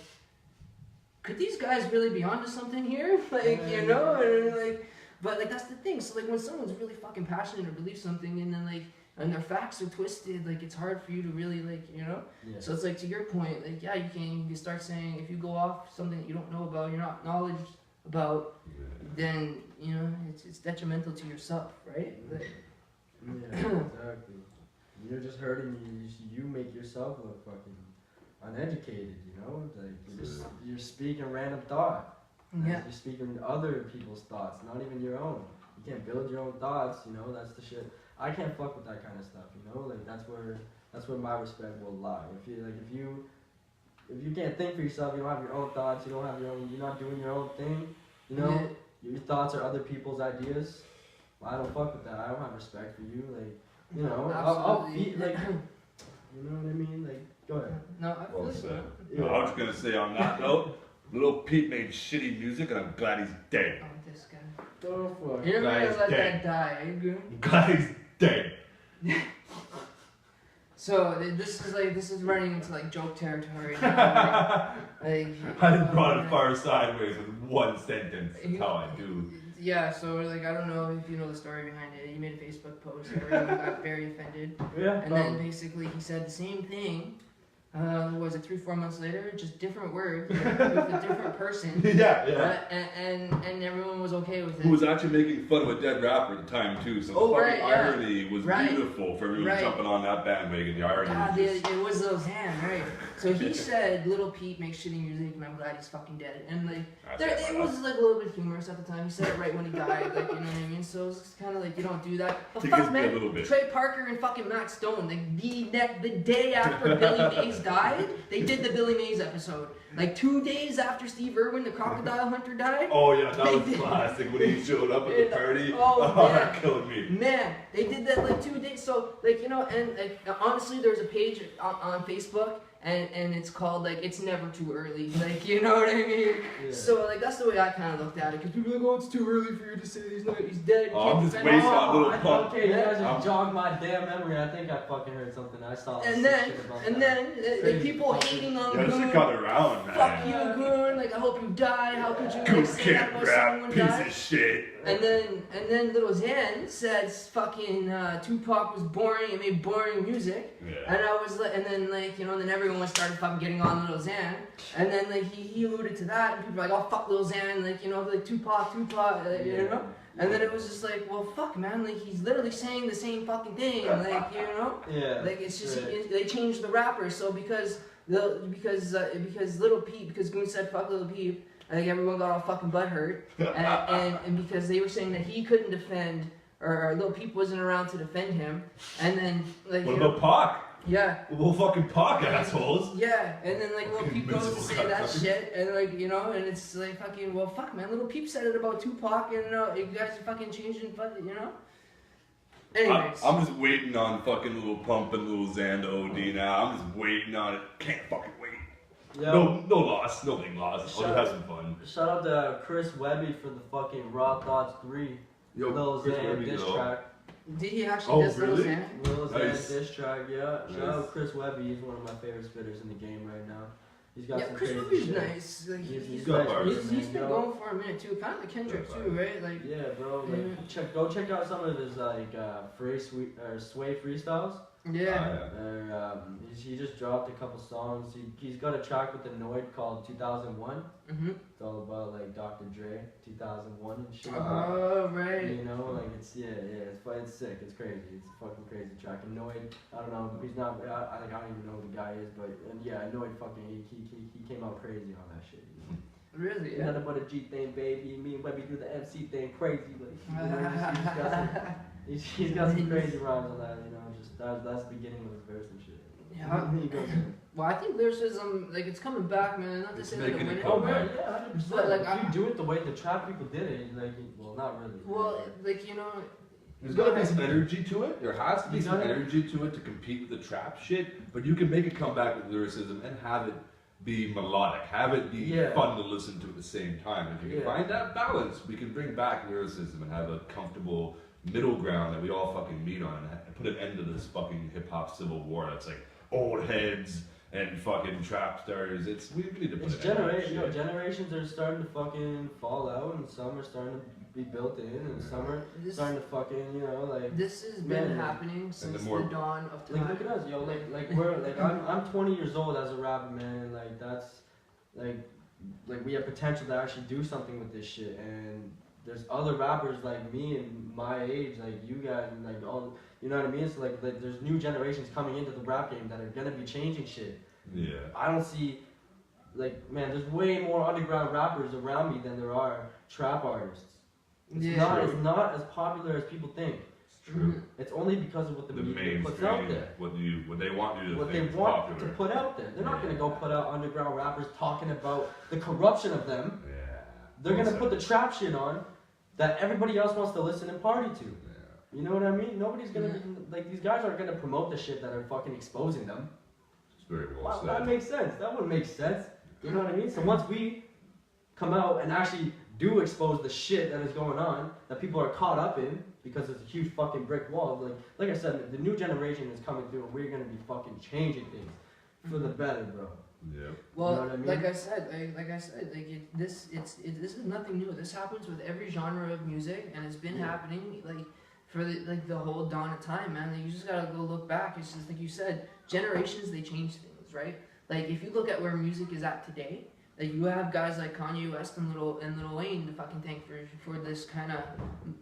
could these guys really be onto something here? Like, you know? And, like, but, like, that's the thing. So, like, when someone's really fucking passionate or believes something, and then, like, and their facts are twisted, like, it's hard for you to really, like, you know? Yeah. So, it's like, to your point, like, yeah, you can start saying, if you go off something that you don't know about, you're not knowledge about, then, you know, it's detrimental to yourself, right? Like, Yeah, exactly. You're just hurting you make yourself look fucking uneducated, you know? Like you're speaking random thought. yeah. You're speaking other people's thoughts, not even your own. You can't build your own thoughts, you know, that's the shit. I can't fuck with that kind of stuff, you know, like that's where my respect will lie. If you can't think for yourself, you don't have your own thoughts, you're not doing your own thing, you know, your thoughts are other people's ideas. Well, I don't fuck with that. I don't have respect for you, like, you know, I'll feel like, you know what I mean, like, go ahead. No, I feel so. No, I was gonna say on that note, Lil Peep made shitty music, and I'm glad he's dead. Oh, this guy. Oh fuck. You're never Glad gonna he's let dead. that die, eh, Goon? I'm glad he's dead. So this is running into like joke territory now. like I just brought it far sideways with one sentence. That's how I do. Yeah, so like I don't know if you know the story behind it. He made a Facebook post where he got very offended, Yeah. and then basically he said the same thing. Was it 3-4 months later? Just different words with a different person. Yeah. And everyone was okay with it. Who was actually making fun of a dead rapper at the time too, so the fucking irony was beautiful for everyone jumping on that bandwagon. The irony was just... it was Lil Xan, right? So he said Little Pete makes shitty music and I'm glad he's fucking dead. And like it was like a little bit humorous at the time. He said it right when he died, like, you know what I mean? So it's kind of like you don't do that. But fuck, man, Trey Parker and fucking Matt Stone, like the day after Billy Mays died, they did the Billy Mays episode. Like 2 days after Steve Irwin, the crocodile hunter, died. Oh yeah, that was classic when he showed up at the party. Oh, that killed me. Man, they did that like 2 days. So like, you know, and like honestly, there's a page on Facebook. And it's called like It's Never Too Early, like, you know what I mean? Yeah. So like that's the way I kind of looked at it, because people are like, oh, it's too early for you to say he's dead. Oh, I'm just wasting a little pump. Okay, you guys just jogged my damn memory. I think I fucking heard something. I saw. And then like people hating on Goon. Just got around, man. Fuck you, Goon. Like I hope you die. How could you Goon say that about someone piece died? of shit. And then Lil Xan says fucking Tupac was boring and made boring music. Yeah. And I was like, and then like, you know, and then everyone started fucking getting on Lil Xan. And then like he alluded to that, and people were like, oh fuck Lil Xan, like, you know, like Tupac, you know. And then it was just like, well, fuck, man, like he's literally saying the same fucking thing, like, you know. Yeah. Like it's just they changed the rapper, so because Little Peep, because Goon said fuck Little Peep. I think everyone got all fucking butthurt, and because they were saying that he couldn't defend, or Lil Peep wasn't around to defend him, and then like what about Pac? Yeah. Well, fucking Pac assholes. Yeah, and then like Lil Peep goes to say that shit, and like, you know, and it's like fucking, well, fuck, man, Lil Peep said it about Tupac, and you guys are fucking changing, you know. Anyways, I'm just waiting on fucking Lil Pump and Lil Xan to OD now. I'm just waiting on it. Can't fucking wait. Yo, no loss, no big loss. I'll just have some fun. Shout out to Chris Webby for the fucking Raw Thoughts 3 Lil Xan diss track. Did he actually diss Lil Xan? Lil Xan diss track, yeah. Shout out Chris Webby, he's one of my favorite spitters in the game right now. He's got some Chris crazy Webby's shit. Nice. Like, he's got been going for a minute too, kind of like Kendrick too, right? Like yeah, bro. Like go check out some of his like Sway freestyles. Yeah. He just dropped a couple songs. He's got a track with Annoyed called 2001. Mm-hmm. It's all about like Dr. Dre, 2001 and shit. Oh, right. You know, like it's it's sick. It's crazy. It's a fucking crazy track. Annoyed. I don't know. He's not. I don't even know who the guy is, but Annoyed. Fucking he came out crazy on that shit. You know? Really? Yeah. Nothing but a G thing, baby. Me and Webby do the MC thing, crazy. Like, he's got some crazy rhymes on that. You know, just that's the beginning of his verse and shit. Yeah. Well, I think lyricism, like, it's coming back, man. Not to say that making it it went come back. Yeah, 100%. But, like, if you do it the way the trap people did it, like, well, not really. Well, like, you know. There's gotta be some energy to it. There has to be some energy to it to compete with the trap shit. But you can make it come back with lyricism and have it be melodic, have it be fun to listen to at the same time. If you can find that balance, we can bring back lyricism and have a comfortable middle ground that we all fucking meet on, and put an end to this fucking hip hop civil war that's like old heads and fucking trap stars. We need to put it generations are starting to fucking fall out, and some are starting to be built in, and some are starting to fucking, you know, like. This has been happening since the dawn of time. Like, look at us, yo. Like we're like I'm 20 years old as a rapper, man. Like that's like we have potential to actually do something with this shit, and there's other rappers like me and my age, like you guys, and like all, you know what I mean? So like there's new generations coming into the rap game that are gonna be changing shit. Yeah. I don't see, like, man, there's way more underground rappers around me than there are trap artists. It's not as popular as people think. It's true. It's only because of what the media puts out there. What they want you to what think they want popular. to put out there. They're not going to go put out underground rappers talking about the corruption of them. Yeah. They're going to put the trap shit on that everybody else wants to listen and party to. Yeah. You know what I mean? Nobody's going to, like, these guys aren't going to promote the shit that are fucking exposing them. It's very well said. That makes sense. That wouldn't make sense. You know what I mean? So once we come out and actually do expose the shit that is going on, that people are caught up in, because it's a huge fucking brick wall. Like I said, the new generation is coming through, and we're gonna be fucking changing things for the better, bro. Yeah. Well, you know what I mean? like I said, this is nothing new. This happens with every genre of music, and it's been happening like for the whole dawn of time, man. Like, you just gotta go look back. It's just like you said, generations they change things, right? Like if you look at where music is at today. Like you have guys like Kanye West and Lil Wayne to fucking thank for this kind of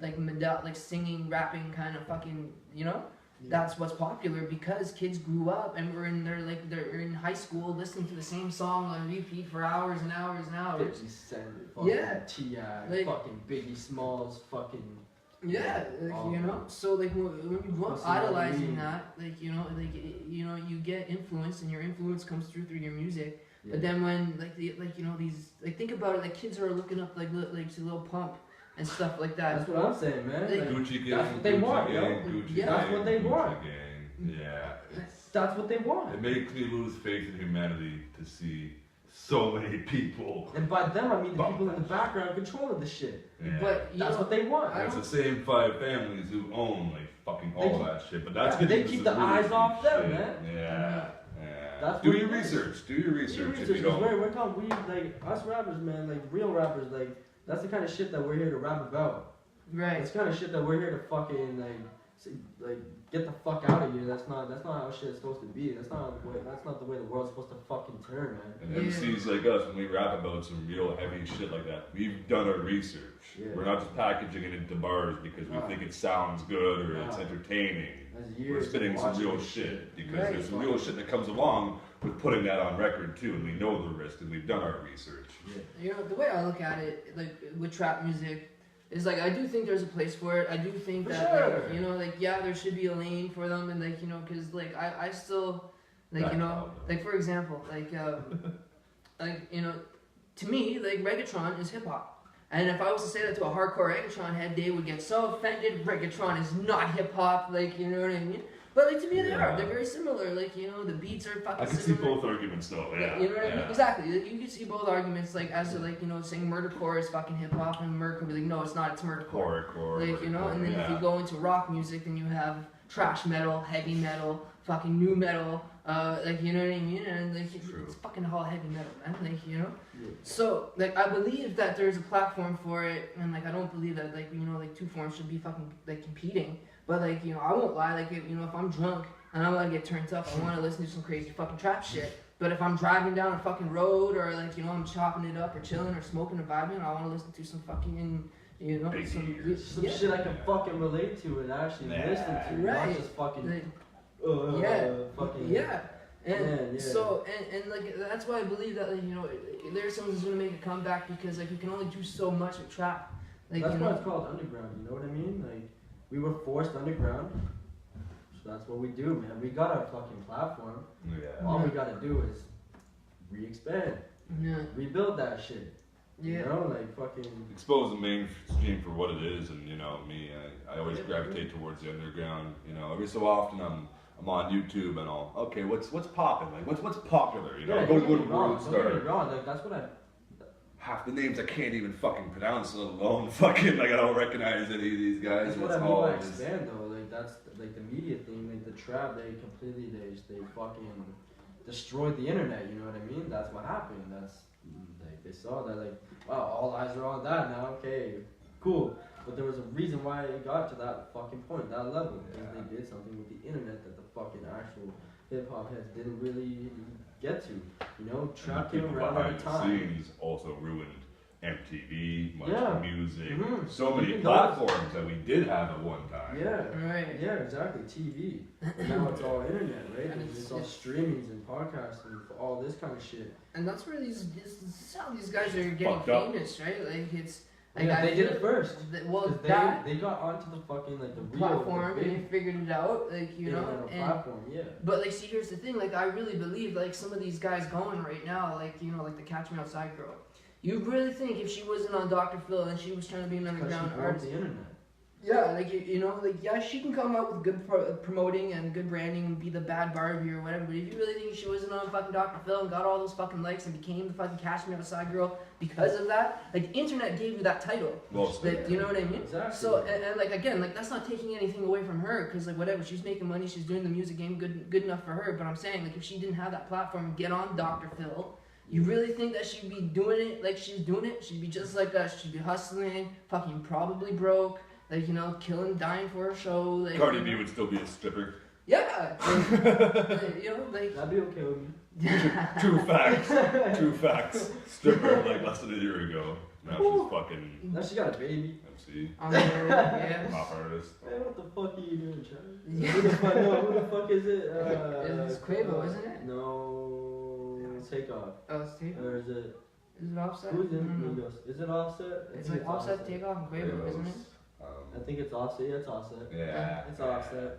like singing, rapping kind of fucking, you know. Yeah. That's what's popular because kids grew up and were in they're in high school listening to the same song on repeat for hours and hours and hours. 50 Cent, fucking T.I., like, fucking Biggie Smalls, fucking. Yeah, like, you know. So like when you grow up idolizing that, like you know, you get influence and your influence comes through your music. Yeah. But then when think about it, like kids are looking up like Lil Pump and stuff like that. That's what I'm saying, man. Like, Gucci gang, that's what they want, yo. That's what they want. Yeah, that's what they want. It makes me lose faith in humanity to see so many people. And by them, I mean the people in the background controlling the shit. Yeah. But that's what they want. It's the same 5 families who own like fucking all that shit. But that's they keep the eyes off them, man. Yeah. That's do your research. Do your research. If you don't. We're talking, like us rappers, man, like real rappers, like that's the kind of shit that we're here to rap about. Right. That's the kind of shit that we're here to fucking like get the fuck out of here. That's not how shit's supposed to be. That's not the way the world's supposed to fucking turn, man. And MCs like us, when we rap about some real heavy shit like that, we've done our research. Yeah. We're not just packaging it into bars because we think it sounds good or it's entertaining. We're spitting some real shit because there's some real shit that comes along with putting that on record too, and we know the risk and we've done our research. Yeah. You know, the way I look at it, like with trap music, is like I do think there's a place for it. I do think that like, you know, like there should be a lane for them, and like, you know, because like I still like, you know, like for example, like like, you know, to me like reggaeton is hip hop. And if I was to say that to a hardcore reggaeton head, they would get so offended. Reggaeton is not hip hop, like, you know what I mean? But like to me, they are. They're very similar. Like, you know, the beats are fucking. I can similar. see both arguments though. Yeah. You know what I mean? Exactly. You can see both arguments. Like as to like, you know, saying murdercore is fucking hip hop, and murder could be like, no, it's not. It's murdercore. Like, you know. And then if you go into rock music, then you have trash metal, heavy metal, fucking new metal. Like, you know what I mean? And like it's fucking all heavy metal, man. Like, you know. Yeah. So like I believe that there's a platform for it, and like I don't believe that like, you know, like two forms should be fucking like competing. But like, you know, I won't lie. Like, you know, if I'm drunk and I want to get turned up, I want to listen to some crazy fucking trap shit. But if I'm driving down a fucking road, or like, you know, I'm chopping it up or chilling or smoking or vibing, I want to listen to some fucking, you know, some shit I can fucking relate to and actually listen to. Right. Not just fucking. Like, fucking. Yeah. And so and like that's why I believe that like, you know, lyricism is gonna make a comeback, because like you can only do so much with trap. Like, that's you why know, it's called underground. You know what I mean? Like we were forced underground, so that's what we do, man. We got our fucking platform. Yeah. All we gotta do is re-expand, rebuild that shit. Yeah. You know, like fucking expose the mainstream for what it is, and you know me, I always gravitate towards the underground. You know, every so often I'm on YouTube and all. Okay, what's popping? Like what's popular? You know, go to Roadstar. Like that's what I. Half the names I can't even fucking pronounce, let alone fucking like I don't recognize any of these guys. That's what I mean by expand though. Like that's like the media thing. Like the trap, they fucking destroyed the internet. You know what I mean? That's what happened. That's like they saw that like, wow, all eyes are on that now. Okay, cool. But there was a reason why it got to that fucking point, that level. Because they did something with the internet that the fucking actual hip hop heads didn't really get to. You know, trap came around at a time. Scenes also ruined MTV, music, so you many platforms that we did have at one time. Yeah, exactly. TV. And now it's all internet, right? And it's all streamings and podcasts and all this kind of shit. And that's where this is how these guys are getting famous, right? Like it's Like, yeah, I they did feel- it first. Well, 'Cause that they got onto the fucking like the real platform the and big they figured it out, like you know. internet And platform, yeah. but like, see, here's the thing. Like, I really believe like some of these guys going right now, like you know, like the Catch Me Outside girl. You really think if she wasn't on Dr. Phil and she was trying to be an Because underground she broke artist? the internet. Yeah, like you know, like yeah, she can come out with good promoting and good branding and be the bad Barbie or whatever. But if you really think she wasn't on fucking Dr. Phil and got all those fucking likes and became the fucking Catch Me Outside girl because of that, like the internet gave you that title. Mostly. Like, you know what I mean? Exactly. So and like again, like that's not taking anything away from her because like whatever, she's making money, she's doing the music game, good enough for her. But I'm saying like if she didn't have that platform, get on Dr. Phil. You really think that she'd be doing it like she's doing it? She'd be just like us. She'd be hustling, fucking probably broke, like you know, killing, dying for a show. Like, Cardi you B know. would still be a stripper. Yeah, like, you know, like That'd be okay with me. True facts. True facts. Stripper like less than a year ago. Now she's fucking Now she got a baby. MC, yeah. pop artist. Man, what the fuck are you doing, Charlie? Yeah. Who the fuck? No, who the fuck is it? It's Quavo, isn't it? No, Takeoff. Oh, it's Takeoff. Or is it? Is it Offset? Who's I in don't know. Migos? Is it Offset? I It's think like Offset, Takeoff, and Quavo, isn't it? I think it's Offset. Yeah, it's Offset. Yeah. It's Offset.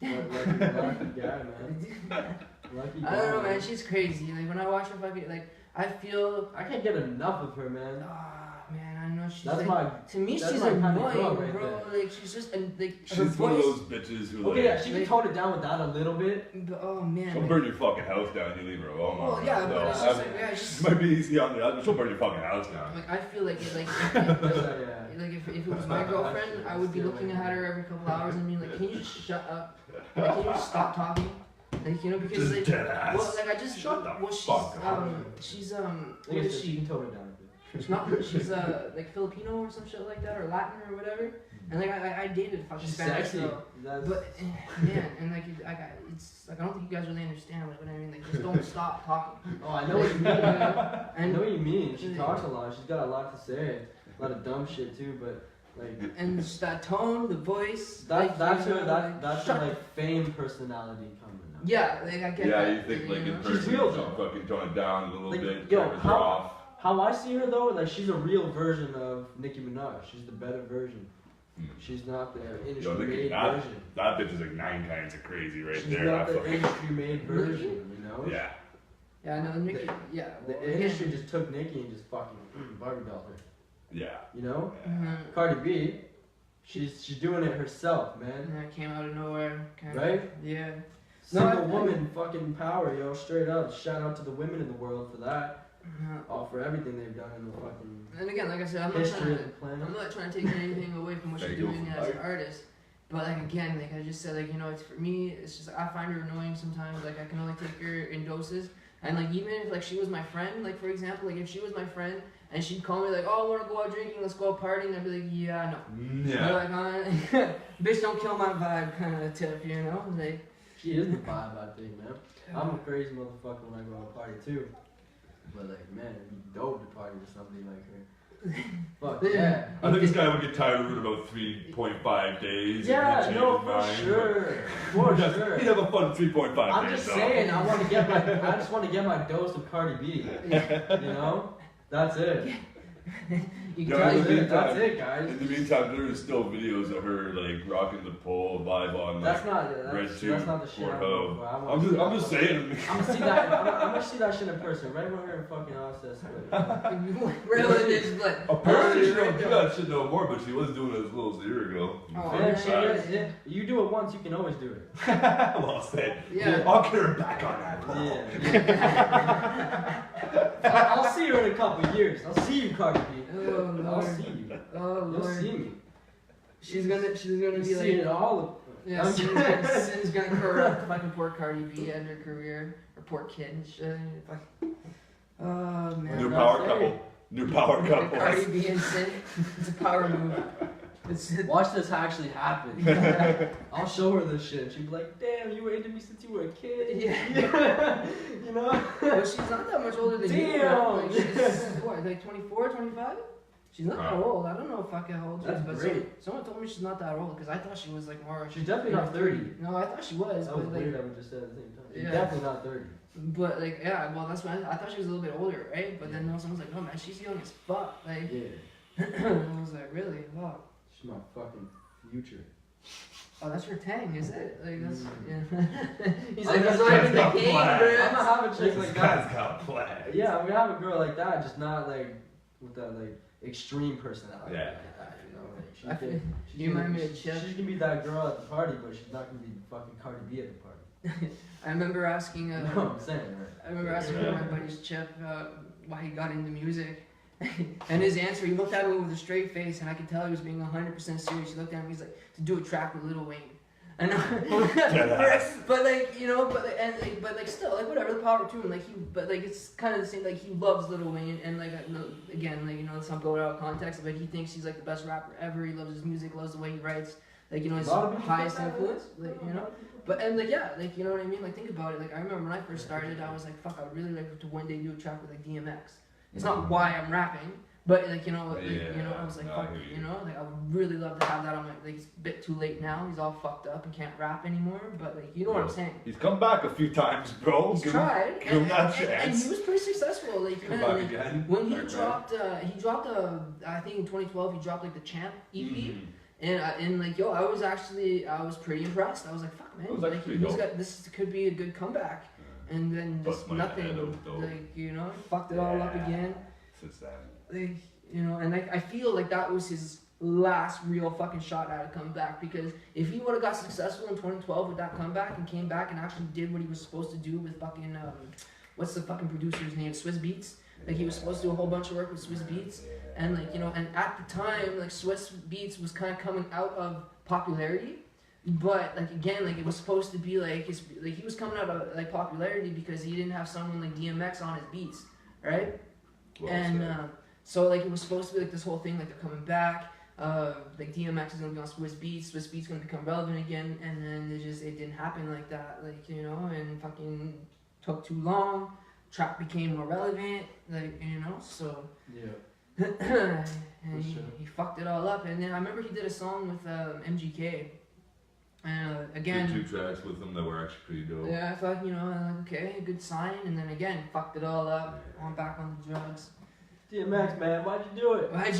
Lucky guy, man. Lucky guy. I don't know, man. She's crazy. Like when I watch her fucking, like I feel. I can't get enough of her, man. Ah, man, I know she's. That's like, my. To me, that's she's my kind of annoying, girl right bro. Like she's just and like her She's one of voice. those bitches who Okay, yeah, like she can tone it down with that a little bit. But, oh man. she'll like- burn your fucking house down. You leave her alone. Well, yeah, no, but it's just like yeah, it's just, might be easy on the other. She'll burn your fucking house down. like I feel like it, like Yeah. like if it was my girlfriend, I would be looking at her every couple hours and being like, can you just shut up? Like, can you just stop talking? Like you know because Just like dead ass. well like I just Shut the well fuck up. she's I what think is it's she she? can tone it down a bit. She's not she's like Filipino or some shit like that or Latin or whatever. And like I dated a fucking She's Spanish sexy. girl. That's, But man, and like it's like I don't think you guys really understand like what I mean. Like just don't stop talking. oh, I know what you mean. I And know what you mean. She talks a lot. She's got a lot to say. A lot of dumb shit too, but like and just that tone, the voice. that's you her know, that's shut her like fame personality coming out. Yeah, like I get Yeah, that. you think like in know? She's person, real, she'll though. fucking tone it down a little Like, bit. yo, Cameras how- are off. How I see her though, like she's a real version of Nicki Minaj. She's the better version. She's not the industry made version. That bitch is like 9 kinds of crazy right She's there. not That the fucking, industry made version, you know? yeah. Yeah, I know Nikki. Yeah, The well, industry just took Nicki and just fucking Barbie dolled her. Yeah. You know? Mhm. Cardi B, she's doing it herself, man. And that came out of nowhere. Kind Right? Of, yeah. Single I- woman fucking power, yo, straight up. Shout out to the women in the world for that. Uh, All for everything they've done in the fucking and again, like I said, I'm not history trying of to. the planet. I'm not trying to take anything away from what she's Thank you. doing as an artist. But like again, like I just said, like you know, it's for me. It's just I find her annoying sometimes. Like I can only take her in doses. And like even if like she was my friend, like for example, like if she was my friend and she'd call me like, oh, I want to go out drinking, let's go out partying, I'd be like, yeah, no. Yeah. Like, bitch, don't kill my vibe, kind of tip, you know? Like, She is the vibe, I think, man. I'm a crazy motherfucker when I go out party too. But like, man, it'd be dope to party with somebody like her. Fuck yeah. I think this guy would get tired of it in about 3.5 days. Yeah, and he'd no, change his for mind, sure. but For he'd sure. have a fun 3.5 days. I'm just though. saying, I just want to get my dose of Cardi B. You know? That's it. you Yeah, can in the meantime- That's it, guys. In the meantime, there is still videos of her like rocking the pole live on That's like not Red that's, Tube, that's not the shit I'm Pornhub. going for. I wanna I'm see just that. saying. I'm gonna see that. I'm gonna see that shit in person. Right when her and fucking Offset split. Really is, but Apparently she don't do that shit no more, but she was doing it as little as a year ago. Oh, Man, yeah, she yeah, is, yeah. You do it once, you can always do it. Well said. Yeah. I'll get her back on that pole. Yeah. I'll see her in a couple of years. I'll see you, Cardi B. Oh, I'll Lord. see you. Oh You'll Lord, see me. she's gonna You be see like, it all. yeah, I'm Sin's gonna corrupt fucking poor Cardi B and her career, or poor kid and shit. Fuck. Oh man. New Yeah, power that's couple. New power couple. Cardi B and Sin, it's a power move. It's Watch this actually happen. I'll show her this shit. She'll be like, damn, you were into me since you were a kid. Yeah. You know? Well, she's not that much older than you. Damn. Like, she's what, like 24, 25? She's not that old. I don't know fucking how old she is, That's but great. someone told me she's not that old because I thought she was like more. She's definitely not 30. No, I thought she was, That was but like, weird that we just said at the same time. She's Yeah. definitely not 30. but like, yeah. Well, that's why I thought she was a little bit older, right? But then someone's like, no man, she's young as fuck. Like, Yeah. I was like, really? Wow. She's my fucking future. Oh, that's your tang, is it? Like that's yeah. He's I'm like, not that's not even the got game, flag. bro. I'm not having chicks This like guy's that. got plans. Yeah, I'm gonna have a girl like that, just not like with that like extreme personality. Yeah. Like that, you know, like I feel- she's you gonna- remind me of Chip. She's gonna be that girl at the party, but she's not gonna be fucking Cardi B at the party. I remember asking. You know what I'm saying, right? I remember asking one of my buddies, Chip, why he got into music. And his answer, he looked at me with a straight face, and I could tell he was being 100% serious. He looked at me, he's like, to do a track with Lil Wayne. And but like, you know, but like still, like whatever, the power to him. Like but like it's kind of the same. Like he loves Lil Wayne, and like again, like you know, let's not go out of context. But he thinks he's like the best rapper ever. He loves his music, loves the way he writes. Like you know, his highest influence. Like you know. But and like yeah, like you know what I mean. Like think about it. Like I remember when I first started, I was like, fuck, I'd really like to one day do a track with like DMX. It's not why I'm rapping, but like you know, I was like, no, fuck, you know, like I would really love to have that on my. Like it's a bit too late now. He's all fucked up and can't rap anymore. But like you know what I'm saying. He's come back a few times, bro. He's tried, give him that and chance. he was pretty successful. Like Come man, back like, again. when he Like, dropped, I think in 2012 he dropped like the Champ EP. Mhm. And like yo, I was pretty impressed. I was like, fuck man, That was like actually he's dope. got this could be a good comeback. And then Bust just my nothing, head, that was dope. like you know, fucked it all up Yeah. again. Since then. Like you know, and like I feel like that was his last real fucking shot at a comeback, because if he would have got successful in 2012 with that comeback and came back and actually did what he was supposed to do with fucking what's the fucking producer's name, Swiss Beats. Like he was supposed to do a whole bunch of work with Swiss Beats, and like you know, and at the time like Swiss Beats was kind of coming out of popularity, but like again, like it was supposed to be like he was coming out of like popularity because he didn't have someone like DMX on his beats, right? Well And said. so like it was supposed to be like this whole thing, like they're coming back. Like DMX is gonna be on Swiss Beats gonna become relevant again, and then it didn't happen like that, like you know, and fucking took too long. Trap became more relevant, like you know, so Yeah. and For sure. he fucked it all up. And then I remember he did a song with MGK, and again. Did 2 tracks with them that were actually pretty dope. Yeah, I thought, you know, like, okay, good sign, and then again, fucked it all up, went back on the drugs. DMX, man, why'd you do it? Why'd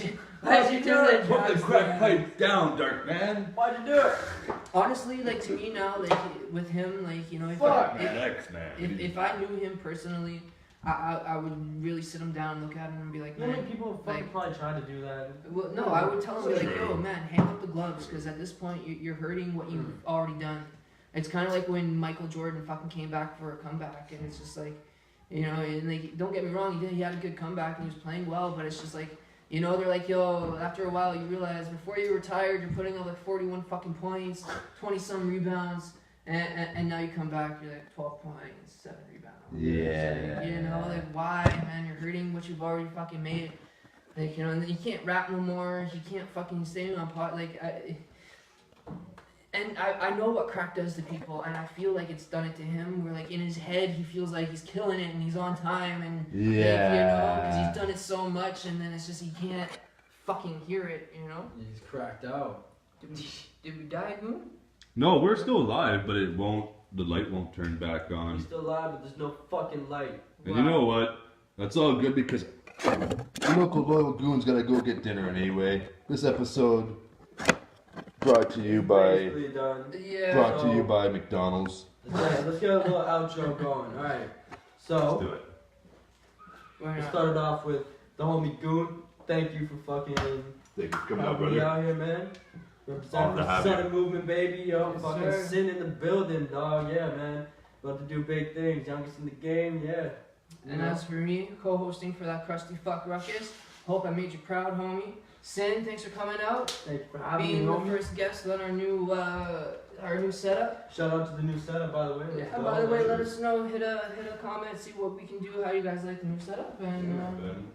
you do it? Put the drugs, crack man? pipe down, dark man. Why'd you do it? Honestly, like, to me now, like, with him, like, you know, Fuck, man, X, man. if I knew him personally, I would really sit him down, look at him, and be like, You know how man, many people fucking like- probably try to do that? well, no, I would tell him, be like, True. yo, man, hang up the gloves, because at this point, you're hurting what you've already done. It's kind of like when Michael Jordan fucking came back for a comeback, and it's just like, you know, and like, don't get me wrong, he had a good comeback and he was playing well, but it's just like, you know, they're like, yo, after a while you realize before you retired, you're putting up like 41 fucking points, 20 some rebounds, and now you come back, you're like 12 points, 7 rebounds. Yeah. You know, like why, man? You're hurting what you've already fucking made. Like, you know, and then you can't rap no more. You can't fucking stay on pot. Like, I know what crack does to people, and I feel like it's done it to him. Where like in his head, he feels like he's killing it and he's on time, and like, you know, because he's done it so much, and then it's just he can't fucking hear it. You know? He's cracked out. Did we die, Goon? No, we're still alive, but it won't. The light won't turn back He's on. still alive, but there's no fucking light. And you know what? That's all good because local loyal goon's gotta go get dinner anyway. This episode brought to you by Basically done. Yeah. brought to you by McDonald's. Let's get a little outro going. Alright. Let's So, do it. Why we not? started off with the homie Goon. Thank you for fucking Thank you for coming out, helping me brother. out here, man. Representing Honored for to have Southern you. Movement, baby. Yo, Yes, fucking sir. sin in the building, dog. Yeah, man. About to do big things. Youngest in the game, yeah. And as for me, co-hosting for that crusty fuck ruckus, hope I made you proud, homie. Sin, thanks for coming out, Thank you for having me, being the homie. first guest on our new setup. Shout out to the new setup, by the way. Let's Yeah, go. by the way, let us know, hit a comment, see what we can do, how you guys like the new setup, and Ben,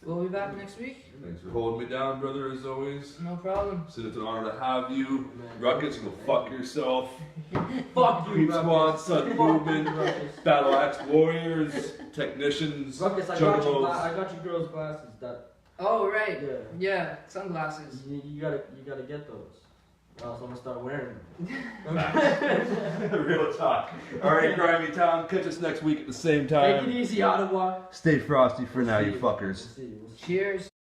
we'll be back next week. thanks for holding me down, brother, as always. No problem. Said it's an honor to have you. Man. Ruckus, go fuck yourself. Fuck you, Creep Ruckus. Squad, Sun Fuck Movement, you, Ruckus. Battle Axe Warriors, Technicians, Ruckus, I got Juggalo. I got your girl's glasses. That Oh, right. yeah. Yeah, sunglasses. You gotta get those. Or else I'm gonna start wearing them. Facts. Real talk. Alright, Grimy Town, catch us next week at the same Take it time. easy, Ottawa. Stay frosty for now, We'll you see fuckers. We'll see you. Cheers.